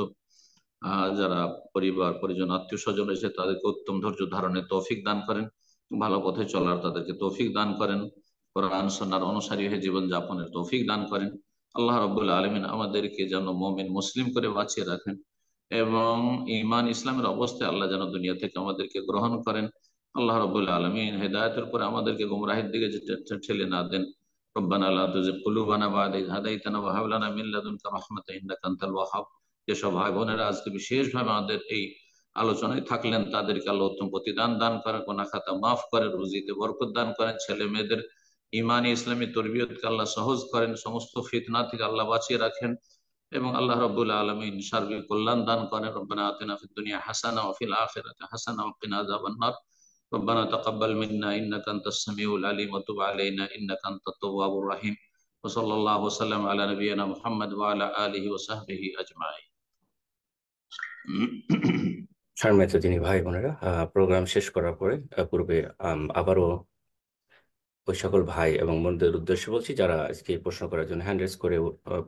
S2: যারা পরিবার পরিজন আত্মীয় স্বজন রয়েছে তাদেরকে উত্তম ধৈর্য ধারণের তৌফিক দান করেন, ভালো পথে চলার তাদেরকে তৌফিক দান করেন, কোরআন সুন্নাহর অনুসারী হয়ে জীবন যাপনের তৌফিক দান করেন। আল্লাহ রাব্বুল আলামিন আমাদেরকে যেন মুমিন মুসলিম করে বাঁচিয়ে রাখেন এবং ঈমান ইসলামের অবস্থায় আল্লাহ যেন দুনিয়া থেকে আমাদেরকে গ্রহণ করেন। আল্লাহ রাব্বুল আলামিন হেদায়েতের পরে আমাদেরকে গুমরাহির দিকে ঠেলে না দেন। রব্বানা লা তুযিগ কুলুবানা বা'দা ইয হাদাইতানা ওয়া হাব লানা মিন লাদুনকা রাহমাতান ইন্নাকা আনতাল ওয়াহ্হাব। যেসব ভাই বোনেরা আজকে বিশেষভাবে আমাদের এই আলোচনায় থাকলেন, তাদেরকে আল্লাহ উত্তম প্রতিদান দান করেন, গুনাহ খাতা মাফ করেন, রুজিতে বরকত দান করেন, ছেলে মেয়েদের ইমানি ইসলামী তরবিয়তকে আল্লাহ সহজ করেন, সমস্ত ফিতনা থেকে আল্লাহ বাঁচিয়ে রাখেন এবং আল্লাহ রাব্বুল আলামিন সার্বিক কল্যাণ দান করেন। রব্বানা আতিনা ফিদ দুনিয়া হাসানা ওয়া ফিল আখিরাতি হাসানা ওয়া কিনা আযাবান নার। ربنا تقبل منا إنك أنت السميع العليم وتب علينا إنك أنت التواب الرحيم وصلى الله وسلم على نبينا محمد وعلى آله وصحبه أجمعين.
S3: সম্মানিত দিনী ভাই বোনেরা, প্রোগ্রাম শেষ করার পূর্বে আবারও ওই সকল ভাই এবং বোনদের উদ্দেশ্যে বলছি যারা আজকে প্রশ্ন করার জন্য হ্যান্ড রেজ করে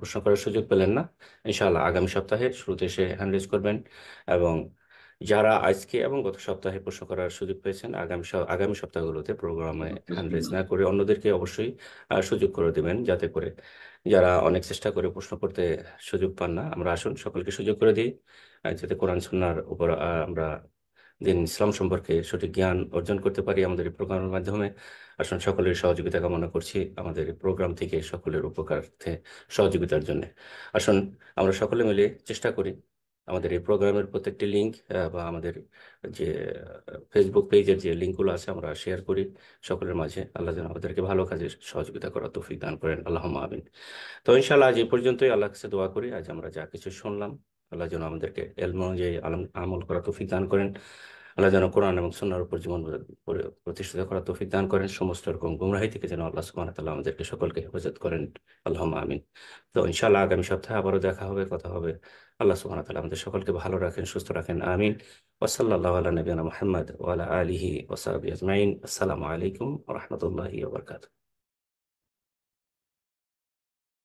S3: প্রশ্ন করার সুযোগ পেলেন না, ইনশাআল্লাহ আগামী সপ্তাহে শুরুতে এসে হ্যান্ড রেজ করবেন এবং যারা আজকে এবং গত সপ্তাহে প্রশ্ন করার সুযোগ পেয়েছেন, আগামী সপ্তাহগুলোতে প্রোগ্রামে হ্যান্ড রেজ না করে অন্যদেরকে অবশ্যই সুযোগ করে দেবেন, যাতে করে যারা অনেক চেষ্টা করে প্রশ্ন করতে সুযোগ পান না, আমরা আসুন সকলকে সুযোগ করে দিই, যাতে কোরআন সুন্নাহর উপর আমরা দিন ইসলাম সম্পর্কে সঠিক জ্ঞান অর্জন করতে পারি আমাদের এই প্রোগ্রামের মাধ্যমে। আসুন সকলের সহযোগিতা কামনা করছি আমাদের এই প্রোগ্রাম থেকে সকলের উপকারার্থে সহযোগিতার জন্য। আসুন আমরা সকলে মিলে চেষ্টা করি আমাদের এই প্রোগ্রামের প্রত্যেকটি লিঙ্ক বা আমাদের যে ফেসবুক পেজের যে লিঙ্কগুলো আছে আমরা শেয়ার করি সকলের মাঝে। আল্লাহ যেন আমাদেরকে ভালো কাজে সহযোগিতা করার তৌফিক দান করেন, আল্লাহুম্মা আমিন। তো ইনশাআল্লাহ আজ এই পর্যন্তই। আল্লাহর কাছে দোয়া করি আজ আমরা যা কিছু শুনলাম আল্লাহ যেন আমাদেরকে এলম অনুযায়ী আমল করার তৌফিক দান করেন। আল্লাহ যেন কোরআন এবং সুন্নাহর উপর জীবন প্রতিষ্ঠিত করার তৌফিক দান করেন। সমস্ত রকম গুমরাহি থেকে যেন আল্লাহ সুবহানাহু ওয়া তাআলা আমাদেরকে সকলকে হেফাজত করেন, আল্লাহুম্মা আমিন। তো ইনশাআল্লাহ আগামী সপ্তাহে আবারও দেখা হবে, কথা হবে। আল্লাহ সুবহানাহু ওয়া তাআলা আমাদের সকলকে ভালো রাখেন, সুস্থ রাখেন, আমিন। ওয়া সাল্লাল্লাহু আলা নবিয়িনা মুহাম্মদ ওয়া আলা আলিহি ওয়া সাহবিহি আজমাইন। আসসালামু আলাইকুম ওয়া রাহমাতুল্লাহি ওয়া বারাকাতুহু।